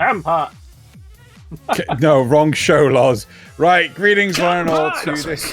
Vampire. No, wrong show, Loz. Right, greetings one and all to this.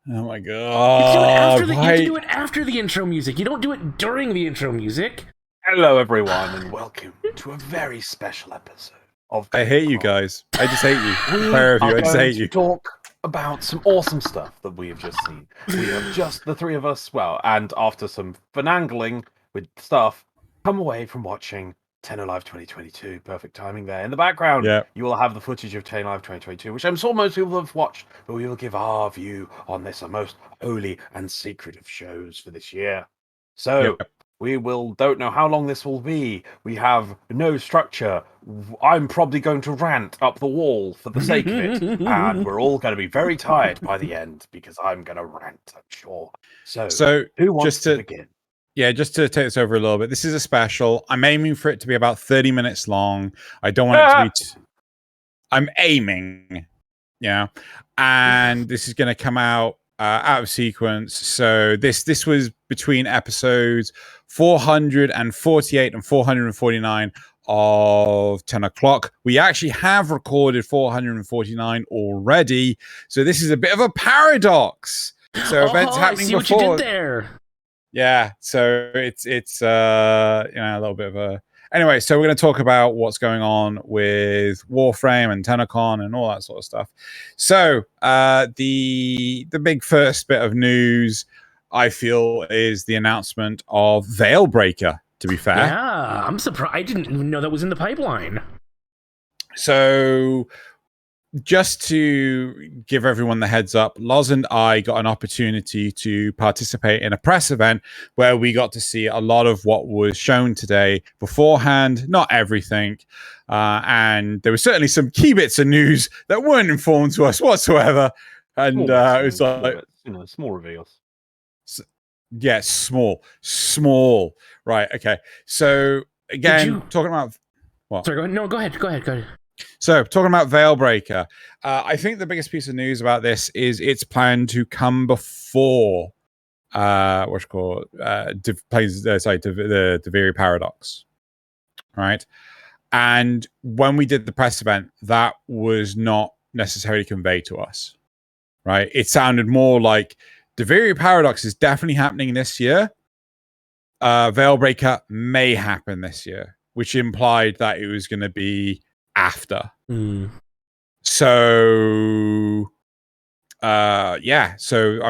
Oh my god! You have to do it after the intro music. You don't do it during the intro music. Hello, everyone, and welcome to a very special episode of. I hate you guys. I just hate you. We Pair of you. are I just going hate to you. talk about some awesome stuff that we have just seen. We have just the three of us. Well, and after some finagling with stuff, come away from watching Tenno Live 2022. Perfect timing there. In the background, Yeah. you will have the footage of Tenno Live 2022, which I'm sure most people have watched, but we will give our view on this, our most holy and secret of shows for this year. So, we don't know how long this will be. We have no structure. I'm probably going to rant up the wall for the sake of it, and we're all going to be very tired by the end because I'm going to rant, I'm sure. So who wants to begin? Yeah, just to take this over a little bit. This is a special. I'm aiming for it to be about 30 minutes long. I don't want it to be... I'm aiming, and this is going to come out out of sequence. So this was between episodes 448 and 449 of 10 o'clock. We actually have recorded 449 already. So this is a bit of a paradox. So events happening I see before. What you did there. Yeah, so it's a little bit of a... Anyway, so we're going to talk about what's going on with Warframe and TennoCon and all that sort of stuff. So the big first bit of news, I feel, is the announcement of Veilbreaker, to be fair. Yeah, I'm surprised. I didn't even know that was in the pipeline. So... just to give everyone the heads up, Loz and I got an opportunity to participate in a press event where we got to see a lot of what was shown today beforehand, not everything. And there were certainly some key bits of news that weren't informed to us whatsoever. And it was like... small reveals. Yeah, small. Right, okay. So, again, talking about... What? Sorry, go ahead. No, go ahead. So, talking about Veilbreaker, I think the biggest piece of news about this is it's planned to come before what's called the Deviri Paradox, right? And when we did the press event, that was not necessarily conveyed to us, right? It sounded more like Deviri Paradox is definitely happening this year. Veilbreaker may happen this year, which implied that it was going to be after. So I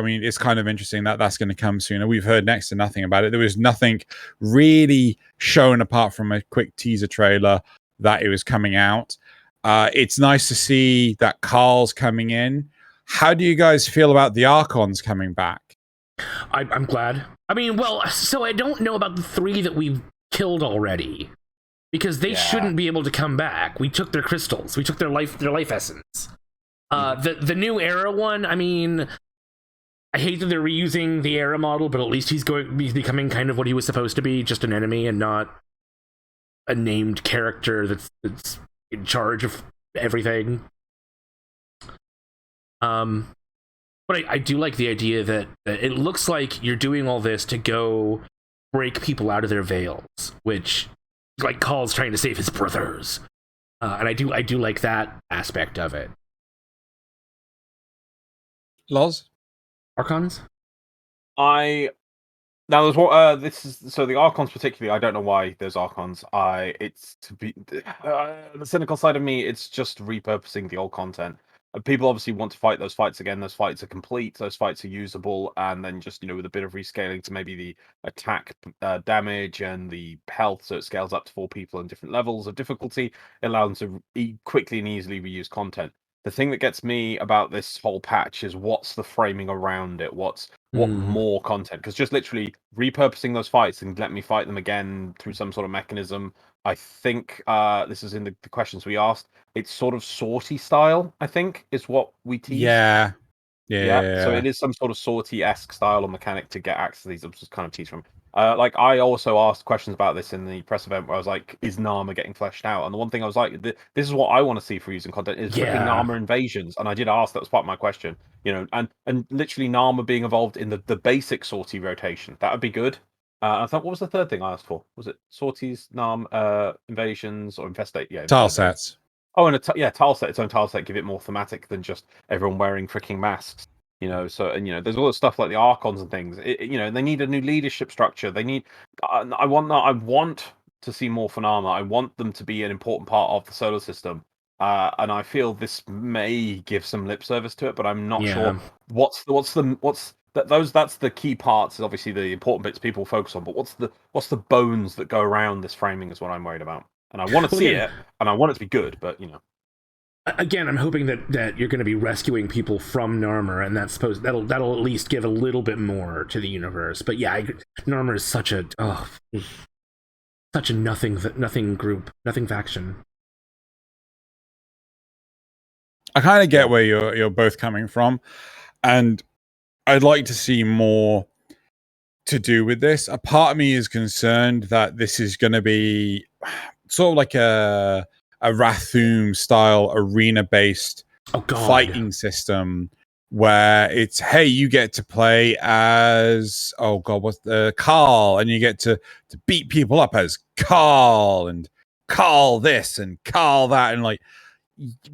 mean, it's kind of interesting that that's going to come sooner. We've heard next to nothing about it. There was nothing really shown apart from a quick teaser trailer that it was coming out. It's nice to see that Carl's coming in. How do you guys feel about the Archons coming back? I'm glad. I mean, well, so I don't know about the 3 that we've killed already. Because they shouldn't be able to come back. We took their crystals. We took their life essence. The new Era one, I mean, I hate that they're reusing the Era model, but at least he's becoming kind of what he was supposed to be, just an enemy and not a named character that's in charge of everything. But I do like the idea that it looks like you're doing all this to go break people out of their veils, which... like Call's trying to save his brothers, and I do like that aspect of it. Loz? Archons? There's what this is. So the Archons particularly, I don't know why there's Archons. It's to be the cynical side of me. It's just repurposing the old content. People obviously want to fight those fights again. Those fights are complete. Those fights are usable, and then just with a bit of rescaling to maybe the attack damage and the health, so it scales up to 4 people in different levels of difficulty. It allows them to quickly and easily reuse content. The thing that gets me about this whole patch is what's the framing around it. What more content? Because just literally repurposing those fights and let me fight them again through some sort of mechanism. I think this is in the questions we asked. It's sort of sorty style, I think, is what we teased. Yeah. So it is some sort of sorty-esque style or mechanic to get access to these. I'm just kind of teased from. Like I also asked questions about this in the press event where I was like, "Is Nama getting fleshed out?" And the one thing I was like, "This is what I want to see for using content is flipping Nama invasions." And I did ask, that was part of my question, and literally Nama being involved in the basic sortie rotation. That would be good. I thought, what was the third thing I asked for? Was it sorties, invasions, or infestate? Yeah, Tile infestate. sets. Oh, and tile set, its own tile set, give it more thematic than just everyone wearing freaking masks. So there's all the stuff like the archons and things. They need a new leadership structure. They need. I want to see more Phanama. I want them to be an important part of the solar system. And I feel this may give some lip service to it, but I'm not sure that's the key parts. Is obviously the important bits people focus on, but what's the bones that go around this framing is what I'm worried about. And I want to see it, and I want it to be good, but Again, I'm hoping that you're going to be rescuing people from Narmer, and that'll at least give a little bit more to the universe. But yeah, Narmer is such a nothing group, nothing faction. I kind of get where you're both coming from, and I'd like to see more to do with this. A part of me is concerned that this is going to be sort of like a Rathum style arena based fighting system where it's, hey, you get to play as what's the Carl, and you get to beat people up as Carl and Carl this and Carl that, and like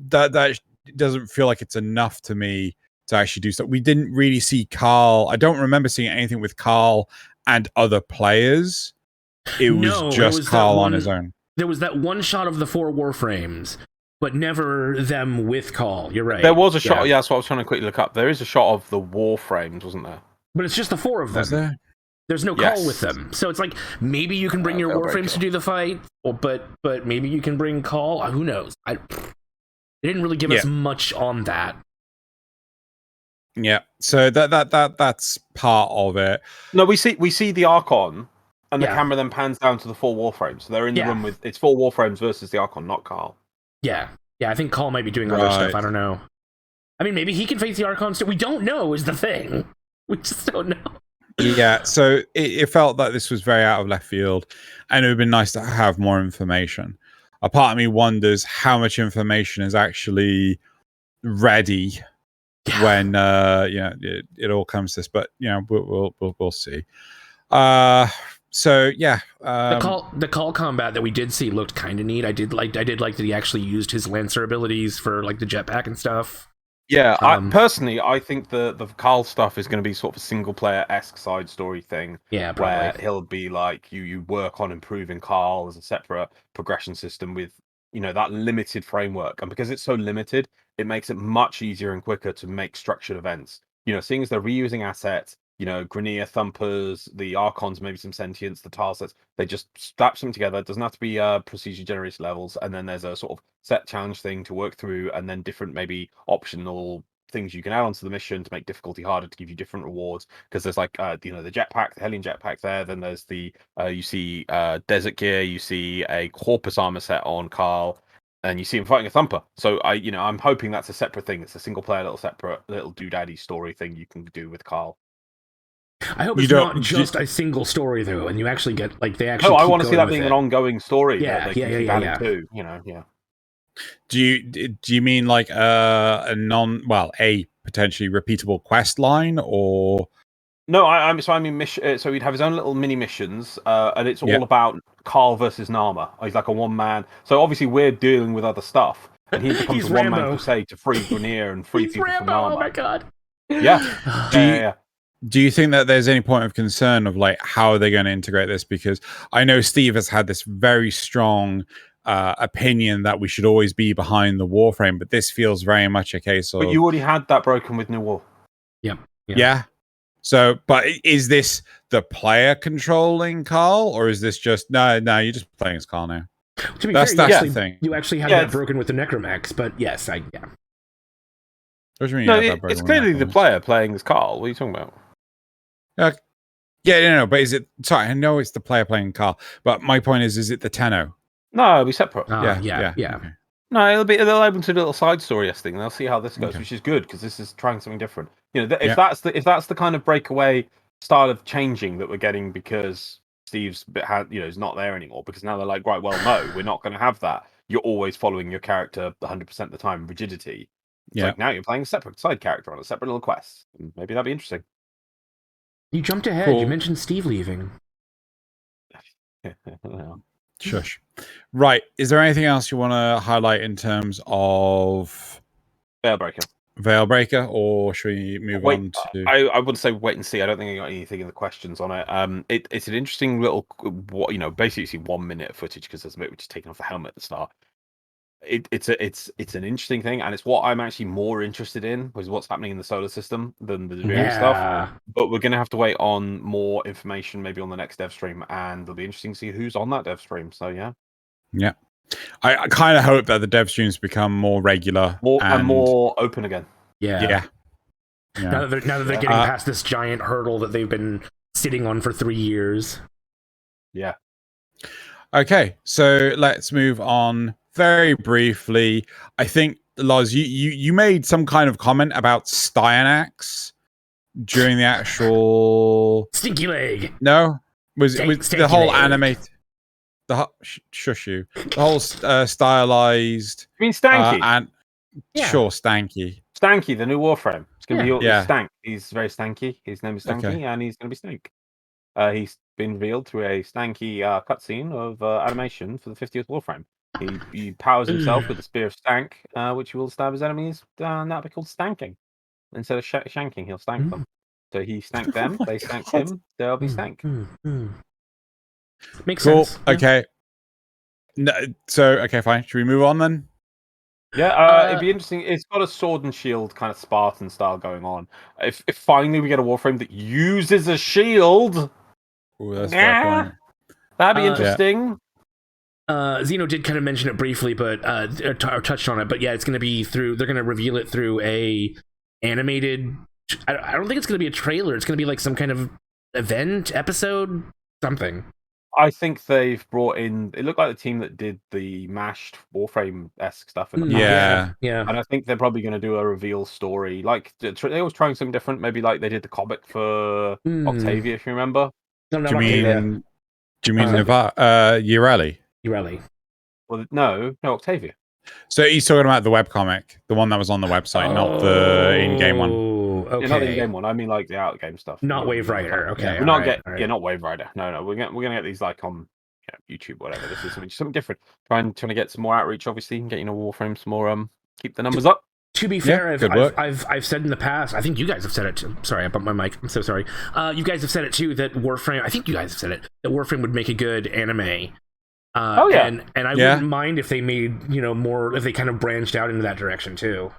that doesn't feel like it's enough to me to actually do stuff. We didn't really see Carl. I don't remember seeing anything with Carl and other players. It was Carl on his own. There was that one shot of the 4 Warframes, but never them with Carl. You're right. There was a shot. Yeah, that's what I was trying to quickly look up. There is a shot of the Warframes, wasn't there? But it's just the 4 of them. Was there? There's no Carl with them. So it's like, maybe you can bring your Warframes to do the fight, but maybe you can bring Carl. Who knows? They didn't really give us much on that. Yeah, so that's part of it. No, we see the Archon, and the camera then pans down to the 4 Warframes. So they're in the room with it's 4 Warframes versus the Archon, not Carl. Yeah, I think Carl might be doing other stuff. I don't know. I mean, maybe he can face the Archons too. We don't know is the thing. We just don't know. Yeah, so it felt that this was very out of left field, and it would have been nice to have more information. A part of me wonders how much information is actually ready when it all comes to this, but we'll see. So yeah, the call combat that we did see looked kind of neat. I did like that he actually used his Lancer abilities for like the jetpack and stuff. Yeah, I think the Carl stuff is going to be sort of a single player-esque side story thing. Yeah, probably. Where he'll be like you work on improving Carl as a separate progression system with that limited framework, and because it's so limited, it makes it much easier and quicker to make structured events. Seeing as they're reusing assets, Grenier, Thumpers, the Archons, maybe some Sentience, the tile sets, they just strap something together. It doesn't have to be procedure generated levels, and then there's a sort of set challenge thing to work through, and then different maybe optional things you can add onto the mission to make difficulty harder, to give you different rewards. Because there's like the jetpack, the Hellion jetpack there. Then there's the you see desert gear, you see a Corpus armor set on Carl, and you see him fighting a Thumper. So I'm hoping that's a separate thing. It's a single player separate little doodaddy story thing you can do with Carl. I hope it's not just a single story though, and you actually get like they actually. No, I want to see that being an ongoing story. Yeah. Too, Do you mean like a potentially repeatable quest line, or? No, I mean mission. So he'd have his own little mini missions, and it's all about Carl versus Nama. He's like a one man. So obviously we're dealing with other stuff, and he becomes a one man crusade to free Grenier and free people from Nama. Oh my god! Yeah. Do you think that there's any point of concern of like how are they going to integrate this? Because I know Steve has had this very strong opinion that we should always be behind the Warframe, but this feels very much a case of. But you already had that broken with New War. Yeah. So, but is this the player controlling Carl, or is this just no? You're just playing as Carl now. To be that's fair, the thing. You actually have that broken with the Necromax, but yes, What do you mean? No, it's clearly the player playing as Carl. What are you talking about? But is it? Sorry, I know it's the player playing Carl, but my point is it the Tenno? No, it'll be separate. Yeah. Okay. No, they'll open to a little side story thing. They'll see how this goes, which is good because this is trying something different. If that's the kind of breakaway style of changing that we're getting because Steve's is not there anymore, because now they're like, right, well, no, we're not going to have that. You're always following your character 100% of the time, rigidity. It's like now you're playing a separate side character on a separate little quest. And maybe that'd be interesting. You jumped ahead. Cool. You mentioned Steve leaving. Shush. Right. Is there anything else you want to highlight in terms of Veilbreaker, or should we move on to? I would say wait and see. I don't think I got anything in the questions on it. It's an interesting little, basically you see 1 minute of footage because there's a bit which is taken off the helmet at the start. It's an interesting thing, and it's what I'm actually more interested in, which is what's happening in the solar system than the real stuff. But we're gonna have to wait on more information, maybe on the next dev stream, and it'll be interesting to see who's on that dev stream. So yeah. I kind of hope that the dev streams become more regular and more open again. Yeah. Now that they're getting past this giant hurdle that they've been sitting on for 3 years. Yeah. Okay, so let's move on very briefly. I think, Loz, you made some kind of comment about Styanax during the actual Stinky leg. No, was the whole animate. Shush you. The whole stylized. I mean, Stanky. Sure, Stanky. Stanky, the new Warframe. It's going to be Stank. He's very stanky. His name is Stanky, and he's going to be Stank. He's been revealed through a Stanky cutscene of animation for the 50th Warframe. He powers himself with the Spear of Stank, which will stab his enemies, and that'll be called Stanking. Instead of shanking, he'll stank them. So he stanked them, they stank him, they'll be stank. Makes sense. Okay. No, okay, fine. Should we move on then? Yeah, it'd be interesting. It's got a sword and shield kind of Spartan style going on. If finally we get a Warframe that uses a shield, that'd be interesting. Xeno did kind of mention it briefly, but or touched on it. But yeah, it's going to be through. They're going to reveal it through a animated. I don't think it's going to be a trailer. It's going to be like some kind of event, episode, something. I think they've brought in. It looked like the team that did the mashed Warframe-esque stuff. In the yeah. And I think they're probably going to do a reveal story. Like they was trying something different. Maybe like they did the comic for Octavia, if you remember. No, do you mean Ureli? Ureli. Well, no, Octavia. So he's talking about the webcomic, the one that was on the website, not the in-game one. Okay. Yeah, not the in-game one. I mean, like the out-game stuff. Not Wave Rider. Okay, we're not not Wave Rider. No, we're gonna get these like on YouTube, whatever. This is something different. Trying to get some more outreach, obviously, and getting a Warframe some more. Keep the numbers up. To be fair, I've said in the past, I think you guys have said it too. Sorry, I bumped my mic. I'm so sorry. You guys have said it too, that Warframe, I think you guys have said it, that Warframe would make a good anime. And I wouldn't mind if they made, more, if they kind of branched out into that direction too.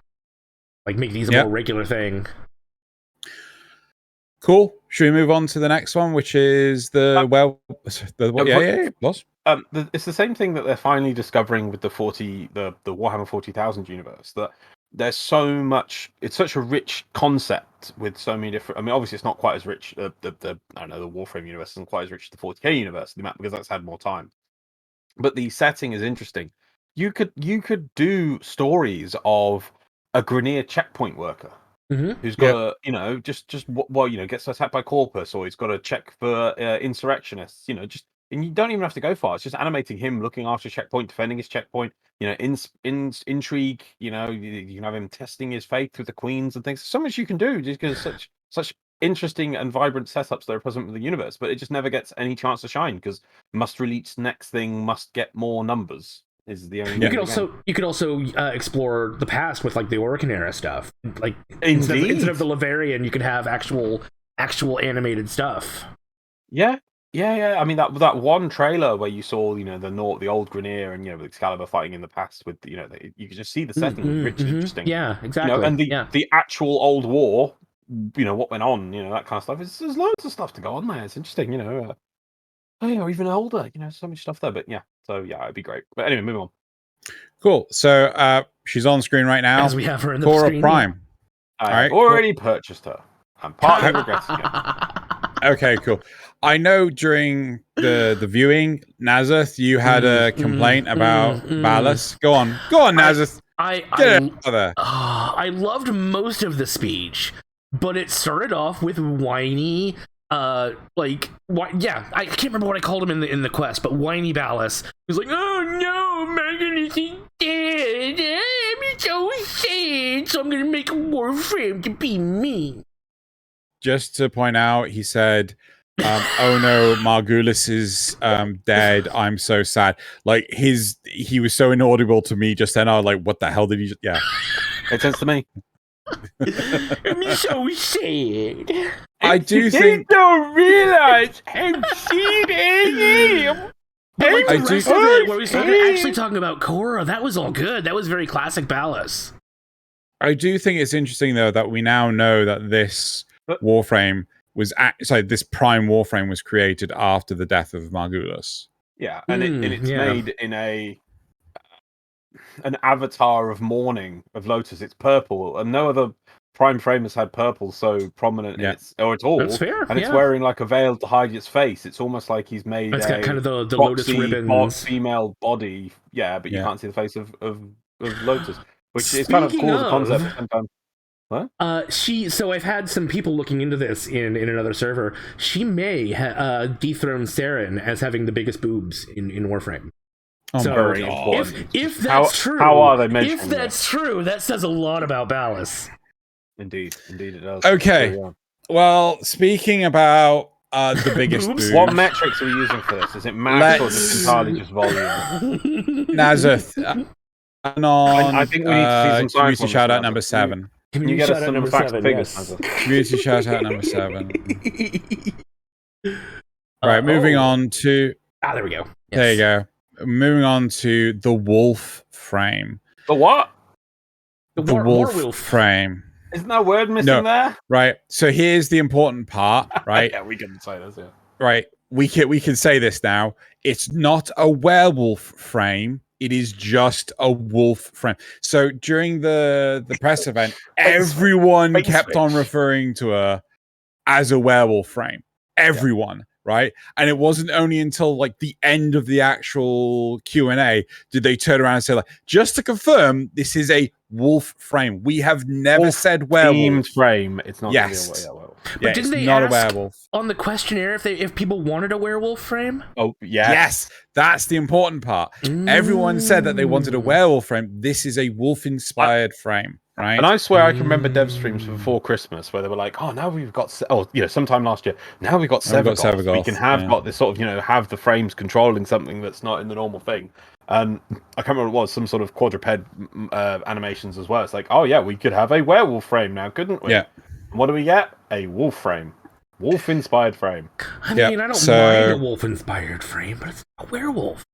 Like make these a more regular thing. Cool. Should we move on to the next one, which is Loz? It's the same thing that they're finally discovering with the Warhammer 40,000 universe, that there's so much. It's such a rich concept with so many different. I mean, obviously, it's not quite as rich. The Warframe universe isn't quite as rich as the 40k universe, because that's had more time. But the setting is interesting. You could do stories of a Grineer checkpoint worker who's got gets attacked by Corpus, or he's got to check for insurrectionists. And you don't even have to go far. It's just animating him looking after a checkpoint, defending his checkpoint. Intrigue. You can have him testing his faith with the queens and things. So much you can do just because such interesting and vibrant setups that are present with the universe, but it just never gets any chance to shine because must release next thing must get more numbers. Is the only. You could also explore the past with like the Orcan era stuff. Like instead of the Laverian, you could have actual animated stuff. Yeah. I mean that one trailer where you saw the old Grineer and with Excalibur fighting in the past with you could just see the setting was rich and interesting. Yeah, exactly. And the actual old war, what went on, that kind of stuff. There's loads of stuff to go on there. It's interesting, or even older, so much stuff there. But it'd be great. But anyway, move on. Cool. So she's on screen right now. As we have her in the Cora screen. Prime. I've already purchased her. I'm partly regretting it. Okay, cool. I know during the viewing, Nazeth, you had a complaint about Ballas. Go on, Nazeth. Get out of there. I loved most of the speech, but it started off with whiny. I can't remember what I called him in the quest, but whiny Ballas. He was like, "Oh no, Megan is dead. I'm so sad. So I'm gonna make a Warframe to be me." Just to point out, he said Oh no, Margulis is dead. I'm so sad. Like he was so inaudible to me just then. I was like, what the hell did he? Yeah, Makes sense to me. I'm so sad. I do think. don't realize how sad I am. But like the I rest do- of it, where we started actually talking about Korra, that was all good. That was very classic Ballas. I do think it's interesting though that we now know that this Warframe was this Prime Warframe was created after the death of Margulis. Yeah, and it's yeah. made in an avatar of mourning of Lotus. It's purple, and no other Prime frame has had purple so prominent in its or at all. That's fair. And it's yeah. wearing like a veil to hide its face. It's almost like he's made It's got kind of the Lotus boxy, ribbons. female body. Yeah, but you Yeah. can't see the face of Lotus, which is kind of cool as a concept. At the same time. What? So I've had some people looking into this in another server. She may dethrone Saren as having the biggest boobs in Warframe. Oh, So, very important. If that's true, how are they measuring if that's true, that says a lot about Ballas. Indeed it does. Okay. So, yeah. Well, speaking about the biggest Boobs? boobs, What metrics are we using for this? Is it max or just entirely just volume? Nazareth, I think we need to see some science on community this shout out now. number 7. Can you get us some facts and figures? Yes. Community shout out number 7. Right, moving on to. There we go. There you go. Moving on to the wolf frame. The what? The wolf frame. Isn't that word missing there? Right. So here's the important part, right? Yeah, we can say this, yeah. Right. We can say this now. It's not a werewolf frame. It is just a wolf frame. So during the press event, everyone kept on referring to her as a werewolf frame. Everyone, right? And it wasn't only until like the end of the actual Q&A did they turn around and say, like, just to confirm, this is a wolf frame. We have never said werewolf. Themed frame. It's not Yes. gonna be a werewolf. But didn't they not ask a werewolf on the questionnaire if people wanted a werewolf frame? Oh, yeah. Yes, that's the important part. Everyone said that they wanted a werewolf frame. This is a wolf-inspired frame, right? And I swear I can remember dev streams before Christmas where they were like, "Oh, now we've got sometime last year. Now we've got Severgoth. We can have got this sort of have the frames controlling something that's not in the normal thing." And I can't remember what it was, some sort of quadruped animations as well. It's like, oh yeah, we could have a werewolf frame now, couldn't we? Yeah. And what do we get? A wolf frame. Wolf-inspired frame. I mean, I don't mind a wolf-inspired frame, but it's a werewolf.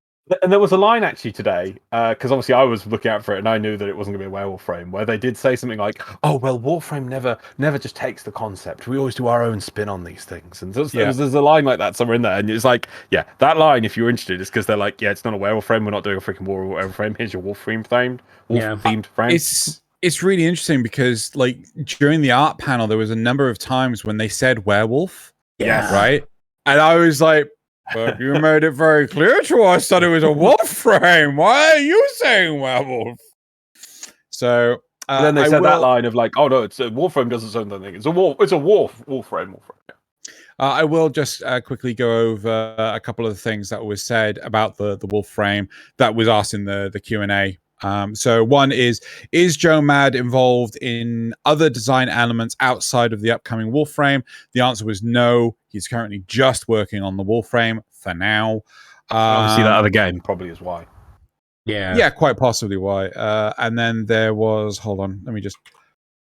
And there was a line actually today, because obviously I was looking out for it and I knew that it wasn't going to be a werewolf frame, where they did say something like, "Oh well, Warframe never just takes the concept. We always do our own spin on these things." And there's a line like that somewhere in there, and it's like, yeah, that line, if you're interested, is because they're like, yeah, it's not a werewolf frame. We're not doing a freaking werewolf frame. Here's your wolf-themed frame. It's really interesting because like during the art panel, there was a number of times when they said werewolf. Yes. Right. And I was like, but you made it very clear to us that it was a wolf frame. Why are you saying werewolf? So then they said that line of like, oh no, it's a Warframe does its own thing. It's a wolf frame. Yeah. I will just quickly go over a couple of the things that was said about the wolf frame that was asked in the Q&A. So one is Joe Mad involved in other design elements outside of the upcoming wolf frame? The answer was no. He's currently just working on the wolf frame for now. Obviously, that other game probably is why. Yeah, quite possibly why. And then there was, hold on, let me just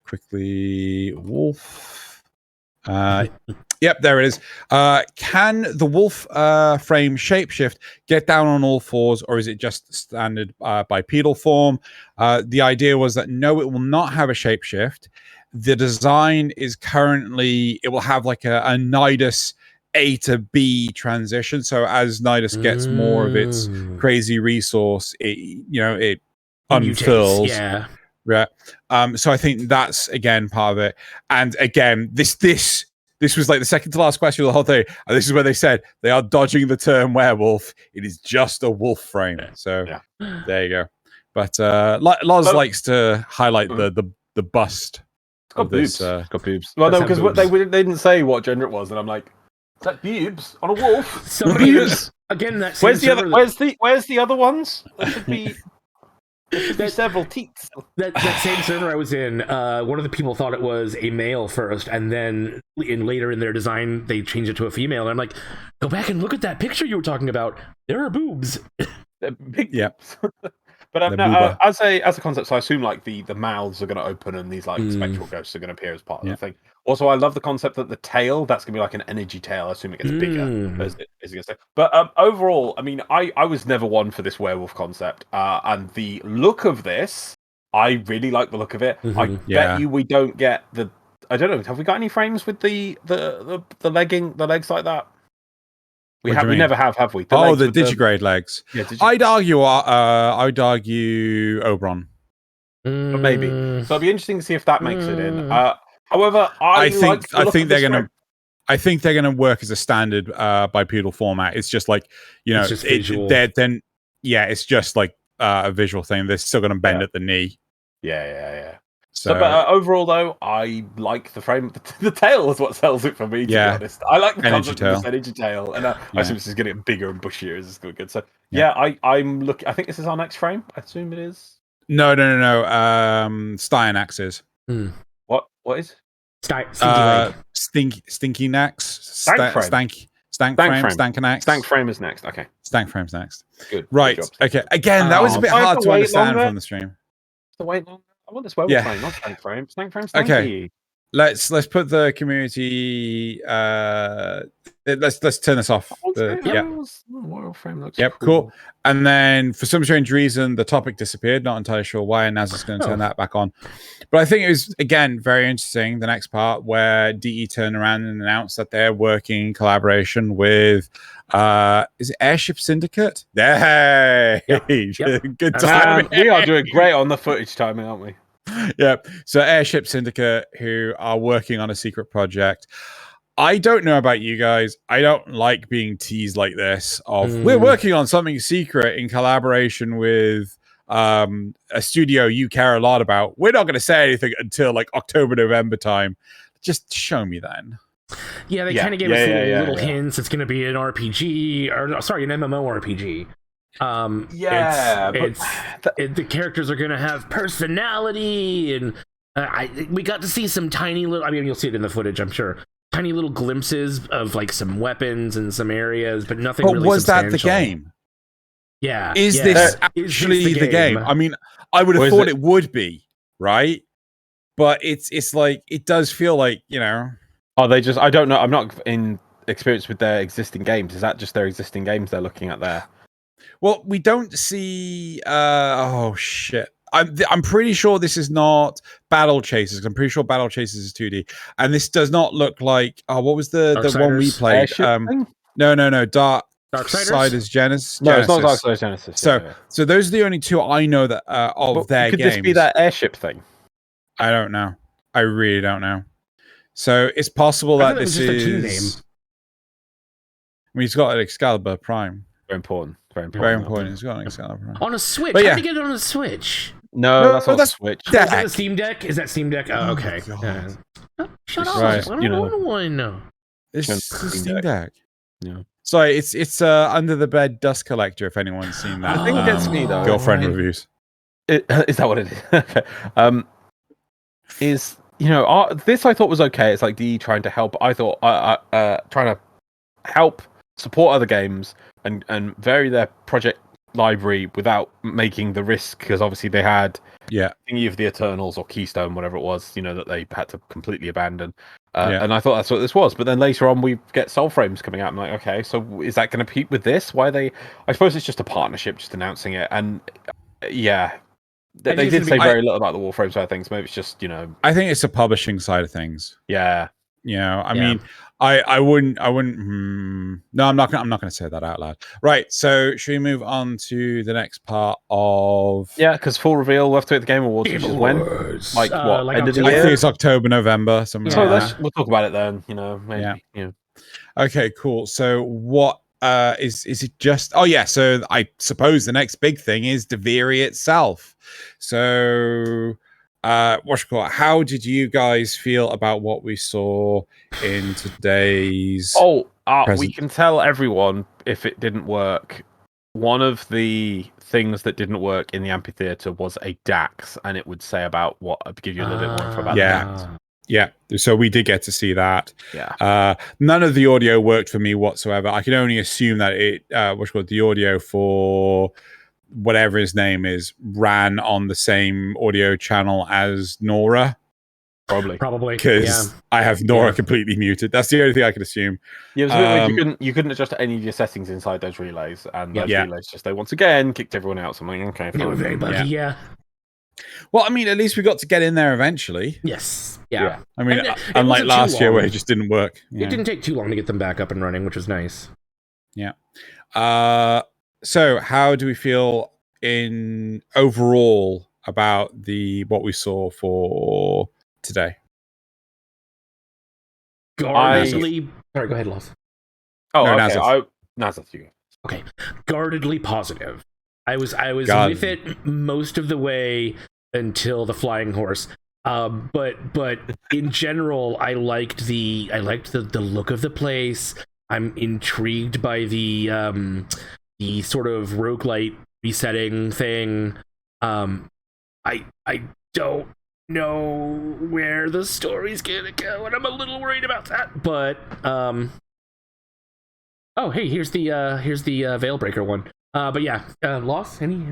quickly, wolf. Yep, there it is. Can the wolf frame shapeshift get down on all fours, or is it just standard bipedal form? The idea was that no, it will not have a shapeshift. The design is currently, it will have like a Nidus A to B transition. So as Nidus gets more of its crazy resource, it unfurls. Yeah. Yeah. So I think that's again part of it. And again, this was like the second to last question of the whole thing. And this is where they said they are dodging the term werewolf. It is just a wolf frame. So there you go. But Loz likes to highlight the bust. It's got boobs. It's got boobs. Well, no, because they didn't say what gender it was, and I'm like, is that boobs on a wolf? Boobs. Again, that's where's the other ones? There should be. Several teats. That same server I was in, one of the people thought it was a male first, and then later in their design they changed it to a female. And I'm like, go back and look at that picture you were talking about. There are boobs. Big Yep. But The no, booba. as a concept, so I assume like the mouths are going to open and these like Mm. spectral ghosts are going to appear as part of Yeah. the thing. Also, I love the concept that the tail, that's going to be like an energy tail. I assume it gets bigger as it gets there. But overall, I mean, I was never one for this werewolf concept, and the look of this, I really like the look of it. I Yeah. bet you we don't get the. I don't know. Have we got any frames with the legs like that? We What do you mean? never have we? The legs with digigrade legs. Yeah, I'd argue Oberon. But maybe. So it'll be interesting to see if that makes it in. However, I think they're going gonna. I think they're gonna work as a standard bipedal format. It's just like it's just visual. Then yeah, it's just like a visual thing. They're still gonna bend at the knee. Yeah. So, but overall, though, I like the frame. The tail is what sells it for me. To be honest, I like the concept of this energy tail, and I assume this is getting bigger and bushier as it's going good. So I'm looking. I think this is our next frame. I assume it is. No. Styanaxes. What is? Stinky Nax. Stank frame. Stankanax. Frame is next. Okay. Stank frame's next. Good. Right. Good job. Okay. Again, that was a bit hard to understand from the stream. The wait long. I want this werewolf frame, not stank frame. Stank frame. Okay. Let's put the community. Let's turn this off. Werewolf frame looks cool. And then for some strange reason, the topic disappeared. Not entirely sure why. And Naz is going to turn that back on. But I think it was again very interesting. The next part where DE turned around and announced that they're working in collaboration with. Is it Airship Syndicate? Hey, good time. We are doing great on the footage timing, aren't we? Yeah. So Airship Syndicate, who are working on a secret project. I don't know about you guys. I don't like being teased like this of we're working on something secret in collaboration with a studio you care a lot about. We're not going to say anything until like October, November time. Just show me then. Yeah, they kind of gave us little hints. It's going to be an RPG, or an MMORPG. The characters are going to have personality, and we got to see some tiny little. I mean, you'll see it in the footage, I'm sure. Tiny little glimpses of like some weapons and some areas, but nothing. But really was that the game? Yeah. Is this actually the game? I mean, I would have thought it would be, right? But it's like it does feel like, you know. Oh, they just. I don't know. I'm not in experience with their existing games. Is that just their existing games they're looking at there? Well, we don't see. Oh shit! I'm pretty sure this is not Battle Chasers. I'm pretty sure Battle Chasers is 2D, and this does not look like. Oh, what was the one we played? No. Darksiders Genesis. No, it's not Darksiders Genesis. So those are the only two I know that of their games. Could this be that airship thing? I don't know. I really don't know. So it's possible that this is. A team name. I mean, he's got an Excalibur Prime. Very important. He's got an Excalibur Prime. On a Switch. How did he get it on a Switch? No, that's not a Switch. Is that a Steam Deck? Is that Steam Deck? Oh, okay. Shut up. Right. I don't want to know. It's a Steam Deck. Yeah. Sorry, it's Under the Bed Dust Collector, if anyone's seen that. I think it's me, though. Girlfriend reviews. Is that what it is? Okay. This I thought was okay. It's like DE trying to help. I thought trying to help support other games and vary their project library without making the risk, because obviously they had Thingy of the Eternals or Keystone, whatever it was, that they had to completely abandon. And I thought that's what this was. But then later on we get Soul Frames coming out. I'm like, okay, so is that going to compete with this? Why are they? I suppose it's just a partnership, just announcing it. And they did say very little about the Warframe side of things. Maybe it's just, I think it's the publishing side of things. Yeah. I mean, I wouldn't. No, I'm not going to say that out loud. Right. So, should we move on to the next part of? Yeah, because full reveal. We'll have to at the Game Awards, which is when? Like what? End of the year? I think it's October, November. So we'll talk about it then. Maybe. Yeah. Okay. Cool. So, what is it? Just So, I suppose the next big thing is Deviri itself. So. How did you guys feel about what we saw in today's we can tell everyone if it didn't work one of the things that didn't work in the amphitheater was a DAX, and it would say about what give you a little bit more info about the DAX. Yeah, so we did get to see that. Yeah. None of the audio worked for me whatsoever. I can only assume that it, what's called the audio for whatever his name is, ran on the same audio channel as Nora. Probably. Because I have Nora completely muted. That's the only thing I can assume. Yeah, it was a bit weird. You couldn't adjust any of your settings inside those relays, and those relays just they once again kicked everyone out. So I'm like, okay, they were very buggy. Yeah. Well, I mean, at least we got to get in there eventually. Yes. Yeah. I mean, unlike last year where it just didn't work. It didn't take too long to get them back up and running, which was nice. Yeah. So how do we feel in overall about what we saw for today? Guardedly. Sorry, go ahead, Loz. Oh, no, okay. Nazeth, you go. Okay. Guardedly positive. I was with it most of the way until the flying horse. But in general, I liked the look of the place. I'm intrigued by the sort of roguelite resetting thing. I don't know where the story's gonna go, and I'm a little worried about that. But oh hey, here's the Veilbreaker one. But yeah, Loss, any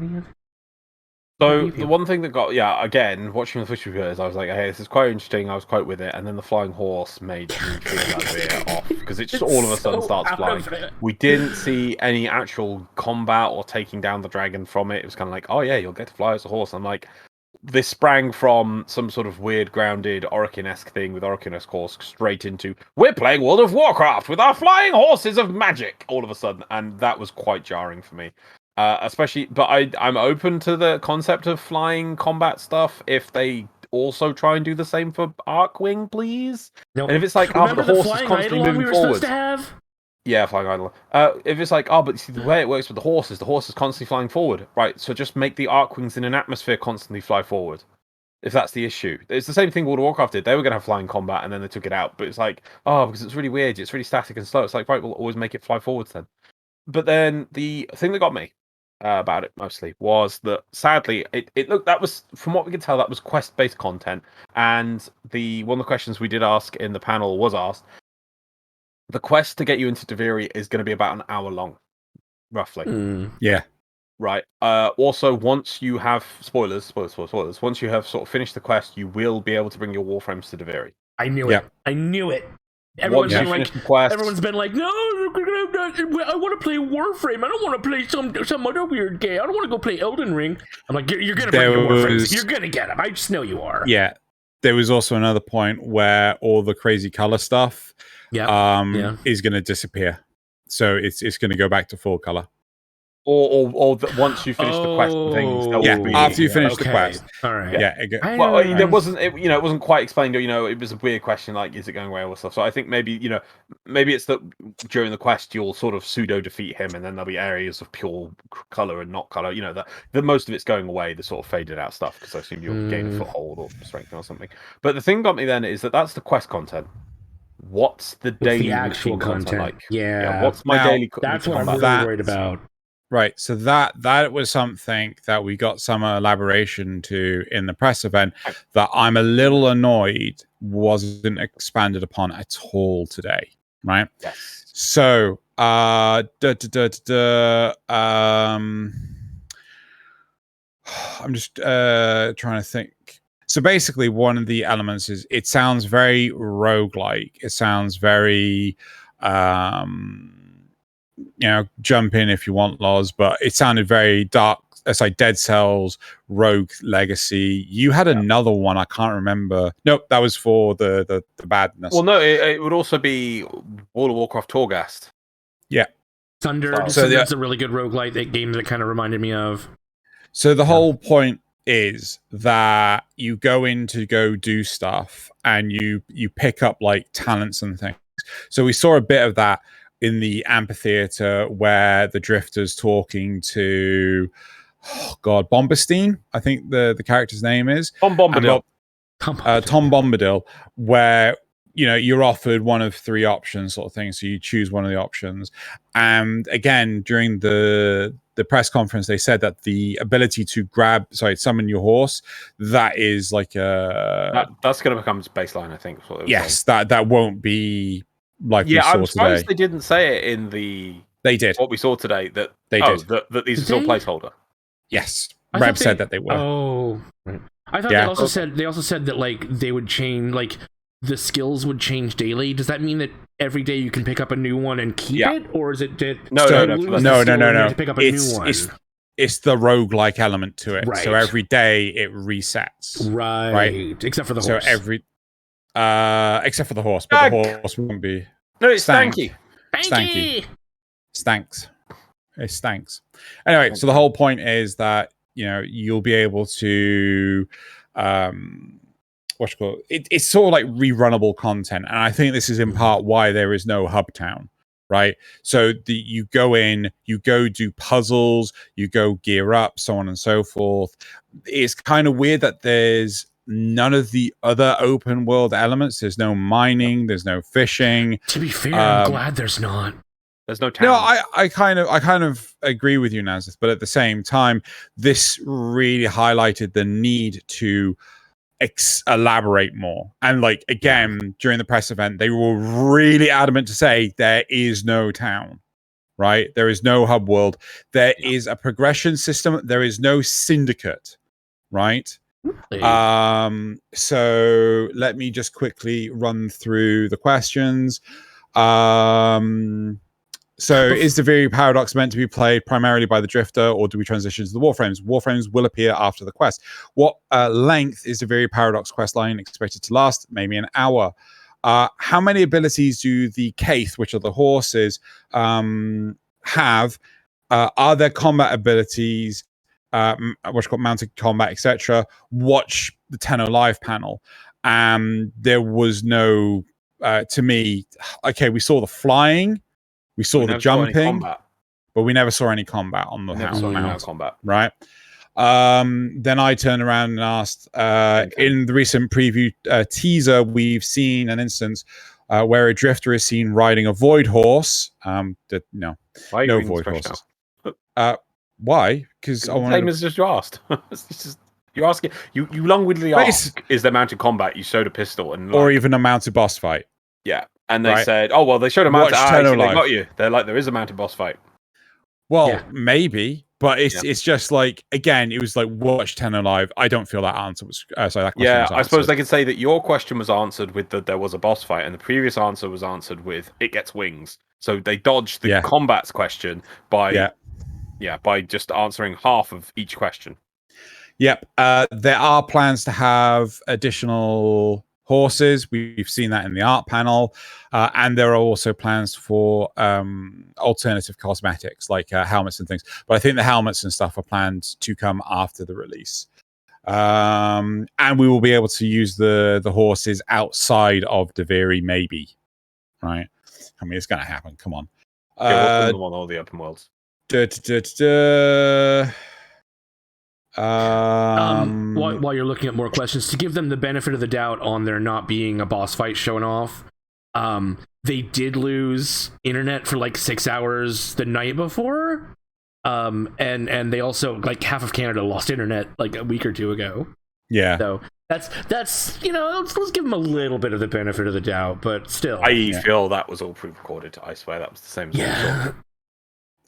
So the one thing that got again watching the footage videos, I was like, hey, this is quite interesting. I was quite with it, and then the flying horse made me feel that bit off because it just all of a sudden starts flying. We didn't see any actual combat or taking down the dragon from it. It was kind of like, oh yeah, you'll get to fly as a horse. I'm like, this sprang from some sort of weird grounded Orokin-esque thing with Orokin-esque horse straight into we're playing World of Warcraft with our flying horses of magic all of a sudden, and that was quite jarring for me. Especially, but I'm open to the concept of flying combat stuff if they also try and do the same for Arcwing, please. Nope. And if it's like, but the horse is constantly moving forward. Yeah, flying idol. If it's like, but see, the way it works with the horse is constantly flying forward, right? So just make the Arcwings in an atmosphere constantly fly forward. If that's the issue, it's the same thing World of Warcraft did. They were going to have flying combat, and then they took it out. But it's like, because it's really weird, it's really static and slow. It's like, right, we'll always make it fly forwards then. But then the thing that got me about it mostly was that sadly it looked, that was, from what we could tell, that was quest-based content, and one of the questions we did ask in the panel was asked, the quest to get you into Deviri is going to be about an hour long, roughly. Yeah. Right. Also, once you have spoilers, once you have sort of finished the quest, you will be able to bring your warframes to Deviri. I knew it. Everyone's been like, no, I want to play Warframe. I don't want to play some other weird game. I don't want to go play Elden Ring. I'm like, you're going to bring your Warframes. You're going to get them. I just know you are. Yeah. There was also another point where all the crazy color stuff is going to disappear. So it's going to go back to full color. Or once you finish the quest and things, after you finish the quest. All right. Well, it wasn't quite explained. It was a weird question, like, is it going away or stuff? So I think maybe it's that during the quest you'll sort of pseudo defeat him, and then there'll be areas of pure color and not color. The most of it's going away, the sort of faded out stuff, because I assume you'll gain a foothold or strength or something. But the thing got me then is that's the quest content. What's the daily actual content like? Yeah. What's my daily? That's what I'm really worried about. Right, so that was something that we got some elaboration to in the press event that I'm a little annoyed wasn't expanded upon at all today, right? Yes. So, I'm just trying to think. So basically, one of the elements is it sounds very roguelike. It sounds very jump in if you want, Loz, but it sounded very dark. It's like Dead Cells, Rogue Legacy. You had another one, I can't remember. Nope, that was for the badness. Well, no, it would also be World of Warcraft Torghast. Yeah. Thunder. So that's a really good roguelite, that game that kind of reminded me of. So the whole point is that you go in to go do stuff, and you pick up like talents and things. So we saw a bit of that in the amphitheater where the Drifter's talking to Bombastine, I think the character's name is. Tom Bombadil. Tom Bombadil, where you're offered one of three options sort of thing, so you choose one of the options. And again, during the the press conference, they said that the ability to summon your horse, that is like that's going to become baseline, I think. Is what yes, that won't be like we saw I'm surprised today. they didn't say it in the. They did. What we saw today, that they did. That these are still placeholder. Yes, Reb said that they were. Oh, I thought they also said that like they would change, like the skills would change daily. Does that mean that every day you can pick up a new one and keep it, or is it that no? To pick up a new one? It's the roguelike element to it. Right. So every day it resets. Right. Except for the horse. So except for the horse, but the horse won't be. No, it's stanky. Stanks. It stanks. Anyway, so the whole point is that you'll be able to it's sort of like rerunnable content, and I think this is in part why there is no hub town, right? So you go in, you go do puzzles, you go gear up, so on and so forth. It's kind of weird that there's none of the other open world elements. There's no mining, there's no fishing. To be fair, I'm glad there's not. There's no town. No, I kind of agree with you, Nazith, but at the same time, this really highlighted the need to elaborate more. And like again, during the press event, they were really adamant to say there is no town, right? There is no hub world. There is a progression system. There is no syndicate, right? So let me just quickly run through the questions. So is the Viri Paradox meant to be played primarily by the Drifter, or do we transition to the Warframes? Warframes will appear after the quest. What length is the Viri Paradox quest line expected to last? Maybe an hour. How many abilities do the Kaith, which are the horses, have? Are there combat abilities? What's called mounted combat, etc. Watch the Tenno live panel. There was no, to me, okay, we saw the flying. We saw the jumping, but we never saw any combat on the mount. Right? Then I turned around and asked, in the recent preview teaser, we've seen an instance where a drifter is seen riding a void horse. No void horses. Why? Because same as just you asked. You're asking. You long-windedly asked, "Is there mounted combat?" You showed a pistol, and or even a mounted boss fight. Yeah. And they said, "Oh well, they showed a mounted. They got you." They're like, "There is a mounted boss fight." Well, maybe, but it's just like again, it was like watch Tenno live. I don't feel that answer was that question was I suppose they could say that your question was answered with that there was a boss fight, and the previous answer was answered with it gets wings. So they dodged the combats question by by just answering half of each question. Yep, there are plans to have additional horses. We've seen that in the art panel, and there are also plans for alternative cosmetics like helmets and things, but I think the helmets and stuff are planned to come after the release, and we will be able to use the horses outside of Deviri, maybe, right? I mean, it's gonna happen, come on. On all the open worlds. While you're looking at more questions, to give them the benefit of the doubt on there not being a boss fight showing off, they did lose internet for like 6 hours the night before, and they also, like, half of Canada lost internet like a week or two ago. So that's let's give them a little bit of the benefit of the doubt, but still, I feel that was all pre-recorded. I swear that was the same as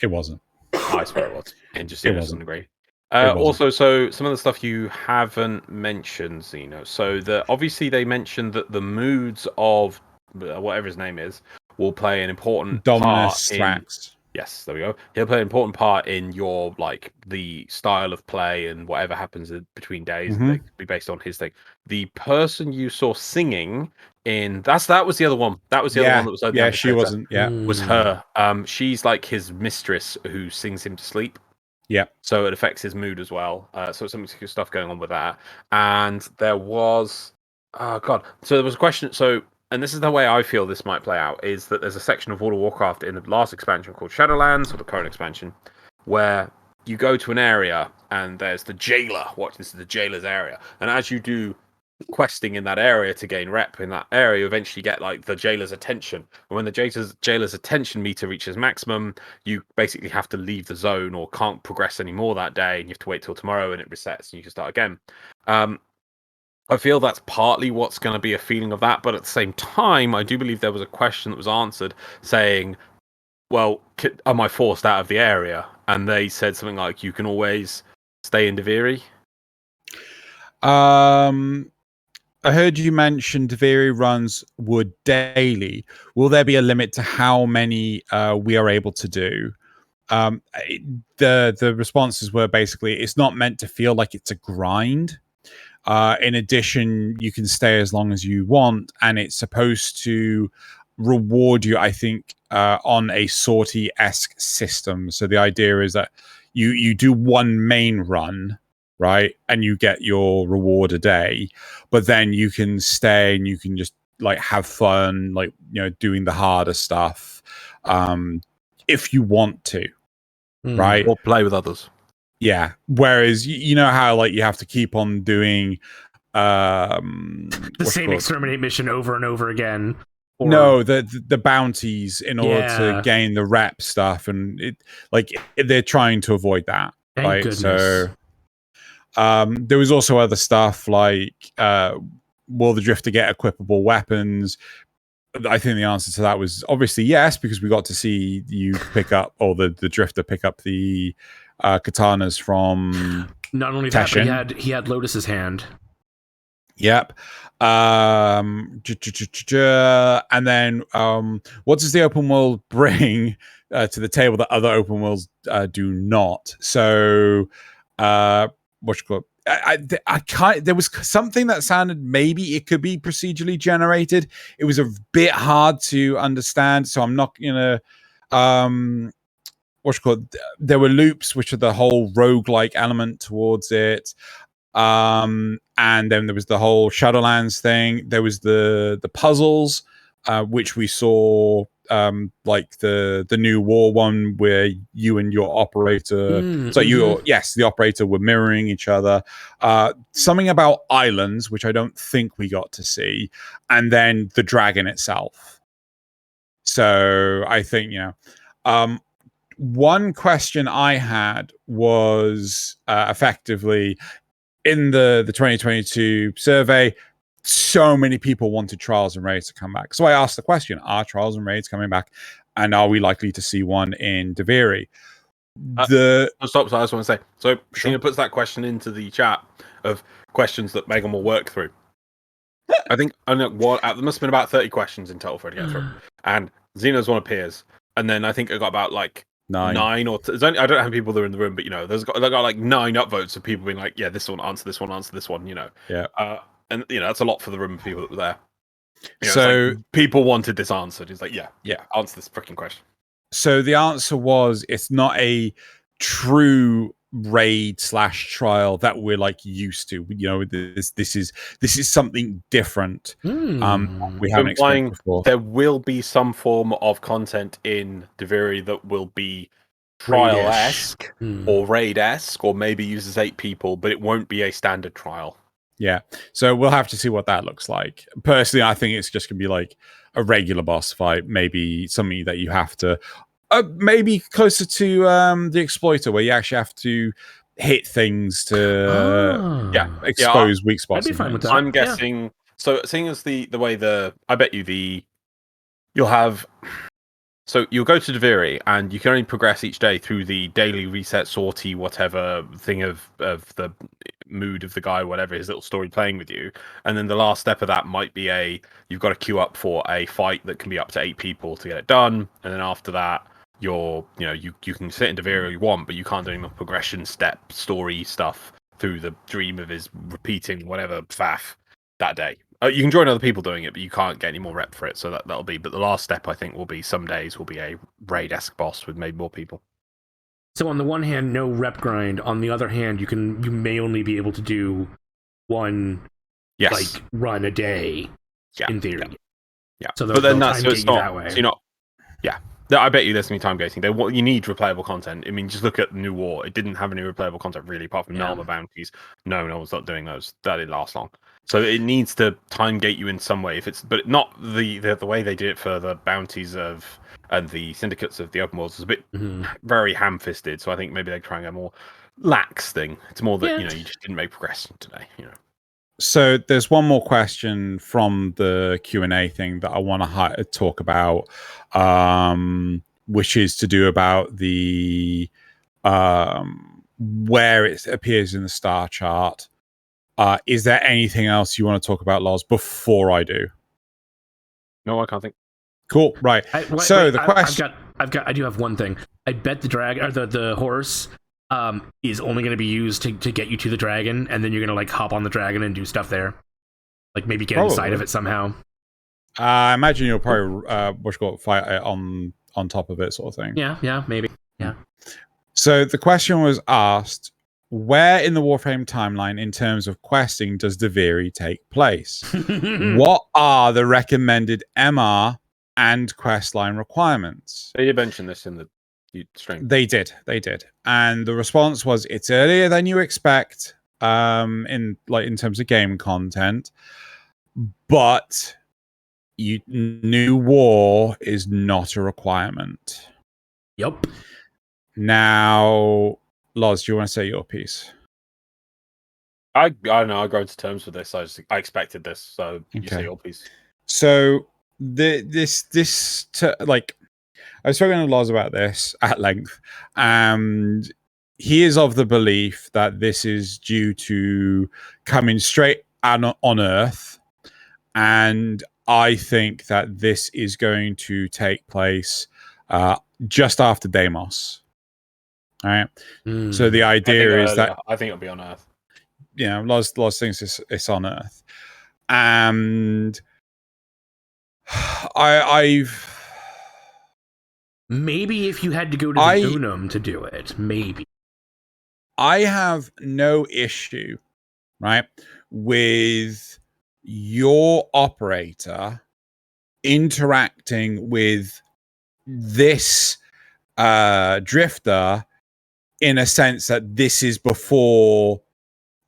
it wasn't. I swear it was. And just doesn't agree. Also, so some of the stuff you haven't mentioned, Xeno. So obviously they mentioned that the moods of whatever his name is will play an important Dominus part. Yes, there we go. He'll play an important part in your the style of play and whatever happens between days. They could be based on his thing. The person you saw singing in that was the other one. That was the other one that was she wasn't. Was her. She's like his mistress who sings him to sleep. Yeah. So it affects his mood as well. So some stuff going on with that. And there was, so there was a question. So, and this is the way I feel this might play out, is that there's a section of World of Warcraft in the last expansion called Shadowlands, or the current expansion, where you go to an area and there's the jailer. This is the jailer's area. And as you do questing in that area to gain rep in that area, you eventually get like the jailer's attention. And when the jailer's attention meter reaches maximum, you basically have to leave the zone or can't progress anymore that day, and you have to wait till tomorrow and it resets and you can start again. I feel that's partly what's going to be a feeling of that, but at the same time, I do believe there was a question that was answered saying, well, am I forced out of the area? And they said something like, you can always stay in Deviri. I heard you mention Deviri runs would daily. Will there be a limit to how many we are able to do? The responses were basically, it's not meant to feel like it's a grind. In addition, you can stay as long as you want, and it's supposed to reward you, I think, on a sortie-esque system. So the idea is that you do one main run, right, and you get your reward a day, but then you can stay and you can just like have fun, like, you know, doing the harder stuff, if you want to, right, or play with others. Yeah. Whereas you know how like you have to keep on doing the same exterminate mission over and over again. Or... No, the bounties in order to gain the rep stuff, and they're trying to avoid that. Thank right. Goodness. So there was also other stuff like will the Drifter get equipable weapons? I think the answer to that was obviously yes, because we got to see you pick up, or the Drifter pick up the katanas from not only Teshin. That, but he had Lotus's hand. Yep. And then what does the open world bring to the table that other open worlds do not? So what you call it? I can't. There was something that sounded maybe it could be procedurally generated. It was a bit hard to understand, so I'm not gonna what you call it? There were loops, which are the whole roguelike element towards it. And then there was the whole Shadowlands thing. There was the puzzles, which we saw, like the new war one where you and your operator, the operator were mirroring each other. Something about islands, which I don't think we got to see, and then the dragon itself. So I think, one question I had was effectively in the 2022 survey, so many people wanted Trials and Raids to come back. So I asked the question, are Trials and Raids coming back? And are we likely to see one in Deviri? Stop. So I just want to say, so Xeno puts that question into the chat of questions that Megan will work through. I think there must have been about 30 questions in total for her to get through. And Xeno's one appears. And then I think I got about like nine or I don't know how many people are in the room, but they got like 9 upvotes of people being like, yeah, this one, answer this one, answer this one, Yeah. And that's a lot for the room of people that were there. So like people wanted this answered. It's like, yeah, answer this freaking question. So the answer was, it's not a true raid/trial that we're like used to. This is something different. We haven't experienced before. There will be some form of content in Deviri that will be trial-esque or raid-esque, or maybe uses 8 people, but it won't be a standard trial. Yeah, so we'll have to see what that looks like. Personally, I think it's just gonna be like a regular boss fight, maybe something that you have to maybe closer to the Exploiter, where you actually have to hit things to expose weak spots. I'd be fine with that. I'm guessing. So, seeing as the way I bet you'll have. So you'll go to Deviri, and you can only progress each day through the daily reset, sortie, whatever thing of the mood of the guy, whatever his little story playing with you. And then the last step of that might be you've got to queue up for a fight that can be up to 8 people to get it done. And then after that, you can sit in Deviri all you want, but you can't do any more progression step story stuff through the dream of his repeating whatever faff that day. You can join other people doing it, but you can't get any more rep for it. So that'll be. But the last step, I think, will be some days will be a raid-esque boss with maybe more people. So on the one hand, no rep grind. On the other hand, you may only be able to do one run a day. In theory. Yeah. So but then it's not. So you're not. Yeah. I bet you there's going to be time gating. You need replayable content. I mean, just look at New War. It didn't have any replayable content really, apart from Narma bounties. No one's not doing those. That didn't last long. So it needs to time gate you in some way. But not the way they did it for the bounties and the syndicates of the open worlds is a bit very ham-fisted. So I think maybe they're trying a more lax thing. It's more that you just didn't make progression today. So there's one more question from the Q&A thing that I want to talk about, which is to do about the where it appears in the star chart. Is there anything else you want to talk about, Loz, before I do? No, I can't think. Cool. Right. The question I do have one thing. I bet the dragon or the horse is only going to be used to get you to the dragon, and then you're going to like hop on the dragon and do stuff there, like maybe get inside of it somehow. I imagine you'll probably fight it on top of it, sort of thing. Yeah, maybe. Yeah. So the question was asked: where in the Warframe timeline, in terms of questing, does Deviri take place? What are the recommended MR and questline requirements? They did mention this in the stream. They did, and the response was, it's earlier than you expect, in terms of game content, but New War is not a requirement. Yep. Now, Loz, do you want to say your piece? I don't know. I grown to terms with this. I expected this. So you say your piece. So I was talking to Loz about this at length, and he is of the belief that this is due to coming straight on Earth, and I think that this is going to take place just after Deimos. All right. So the idea is that I think it'll be on Earth. Loz thinks it's on Earth, and I've. Maybe if you had to go to the Unum to do it, maybe. I have no issue, right, with your operator interacting with this drifter in a sense that this is before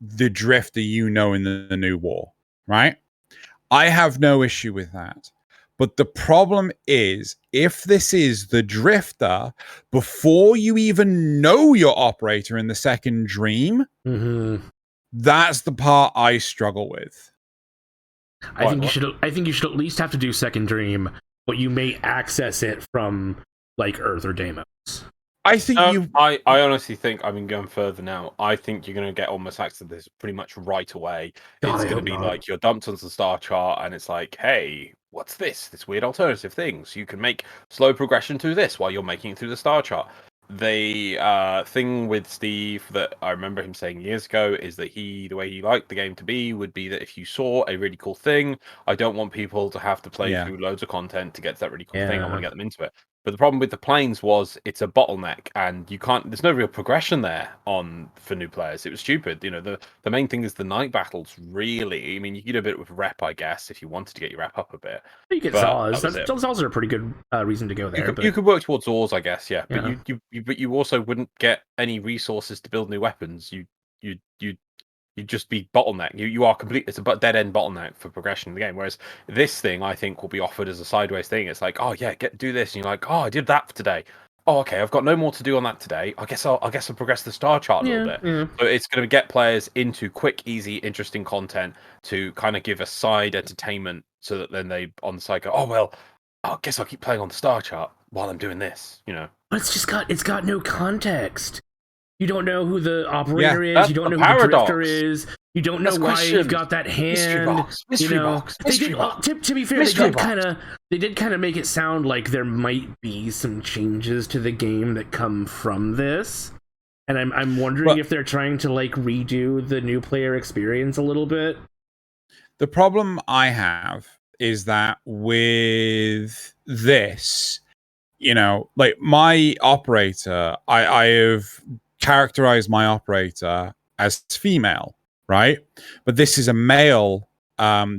the drifter in the New War, right? I have no issue with that. But the problem is, if this is the drifter before you even know your operator in the second dream, that's the part I struggle with. I think you should at least have to do second dream, but you may access it from like Earth or Deimos. I think I honestly think, going further now, I think you're going to get almost access to this pretty much right away. It's going to be like you're dumped onto the star chart, and it's like, hey, what's this? This weird alternative thing. So you can make slow progression through this while you're making it through the star chart. The thing with Steve that I remember him saying years ago is that the way he liked the game to be would be that if you saw a really cool thing, I don't want people to have to play through loads of content to get to that really cool thing. I want to get them into it. But the problem with the planes was it's a bottleneck, and there's no real progression there for new players. It was stupid. The main thing is the night battles, really. I mean, you could do a bit with rep, I guess, if you wanted to get your rep up a bit. You get Zaws. Zaws are a pretty good reason to go there. You could work towards Zaws, I guess, yeah. But you also wouldn't get any resources to build new weapons. You'd just be bottleneck. You are complete. It's a dead end bottleneck for progression in the game. Whereas this thing, I think, will be offered as a sideways thing. It's like, oh yeah, do this, and you're like, oh, I did that for today. Oh, okay, I've got no more to do on that today. I guess I'll progress the star chart a little bit. Yeah. So it's going to get players into quick, easy, interesting content to kind of give a side entertainment, so that then they on the side go, oh well, I guess I'll keep playing on the star chart while I'm doing this. But it's got no context. You don't know who the operator is. You don't know who the drifter is. You don't know why you've got that hand. Mystery box. To be fair, they did kind of make it sound like there might be some changes to the game that come from this, and I'm wondering if they're trying to like redo the new player experience a little bit. The problem I have is that with this, like my operator, I have characterize my operator as female, right? But this is a male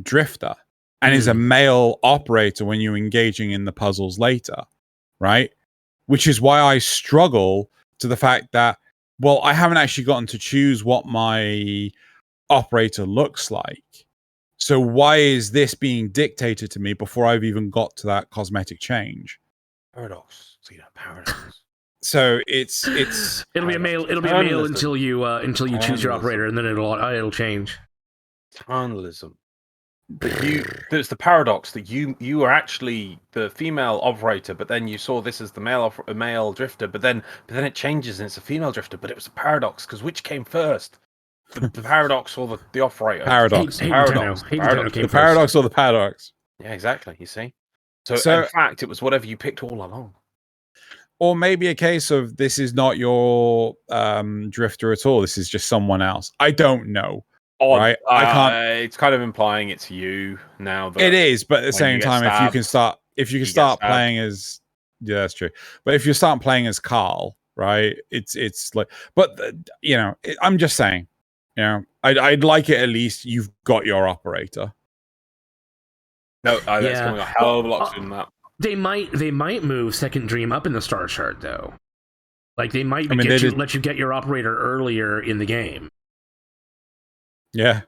drifter, and is a male operator when you're engaging in the puzzles later, right? Which is why I struggle to the fact that, well, I haven't actually gotten to choose what my operator looks like. So why is this being dictated to me before I've even got to that cosmetic change? Paradox. Paradox. So it's it'll be a male until you choose your operator, and then it'll change. Tonalism. There's the paradox that you are actually the female operator, but then you saw this as the male drifter, but then it changes and it's a female drifter. But it was a paradox because which came first, the paradox or the operator? Paradox. The paradox or the paradox. Yeah, exactly. You see. So in fact, it was whatever you picked all along. Or maybe a case of this is not your drifter at all. This is just someone else. I don't know. Right? I can't. It's kind of implying it's you now. It is, but at the same time, if you can start playing as, yeah, that's true. But if you start playing as Carl, right? It's like, but you know, I'm just saying, you know, I'd like it at least. You've got your operator. No, that's coming a hell of a lot sooner than that. They might move Second Dream up in the star chart though. Like they might let you get your operator earlier in the game. Yeah.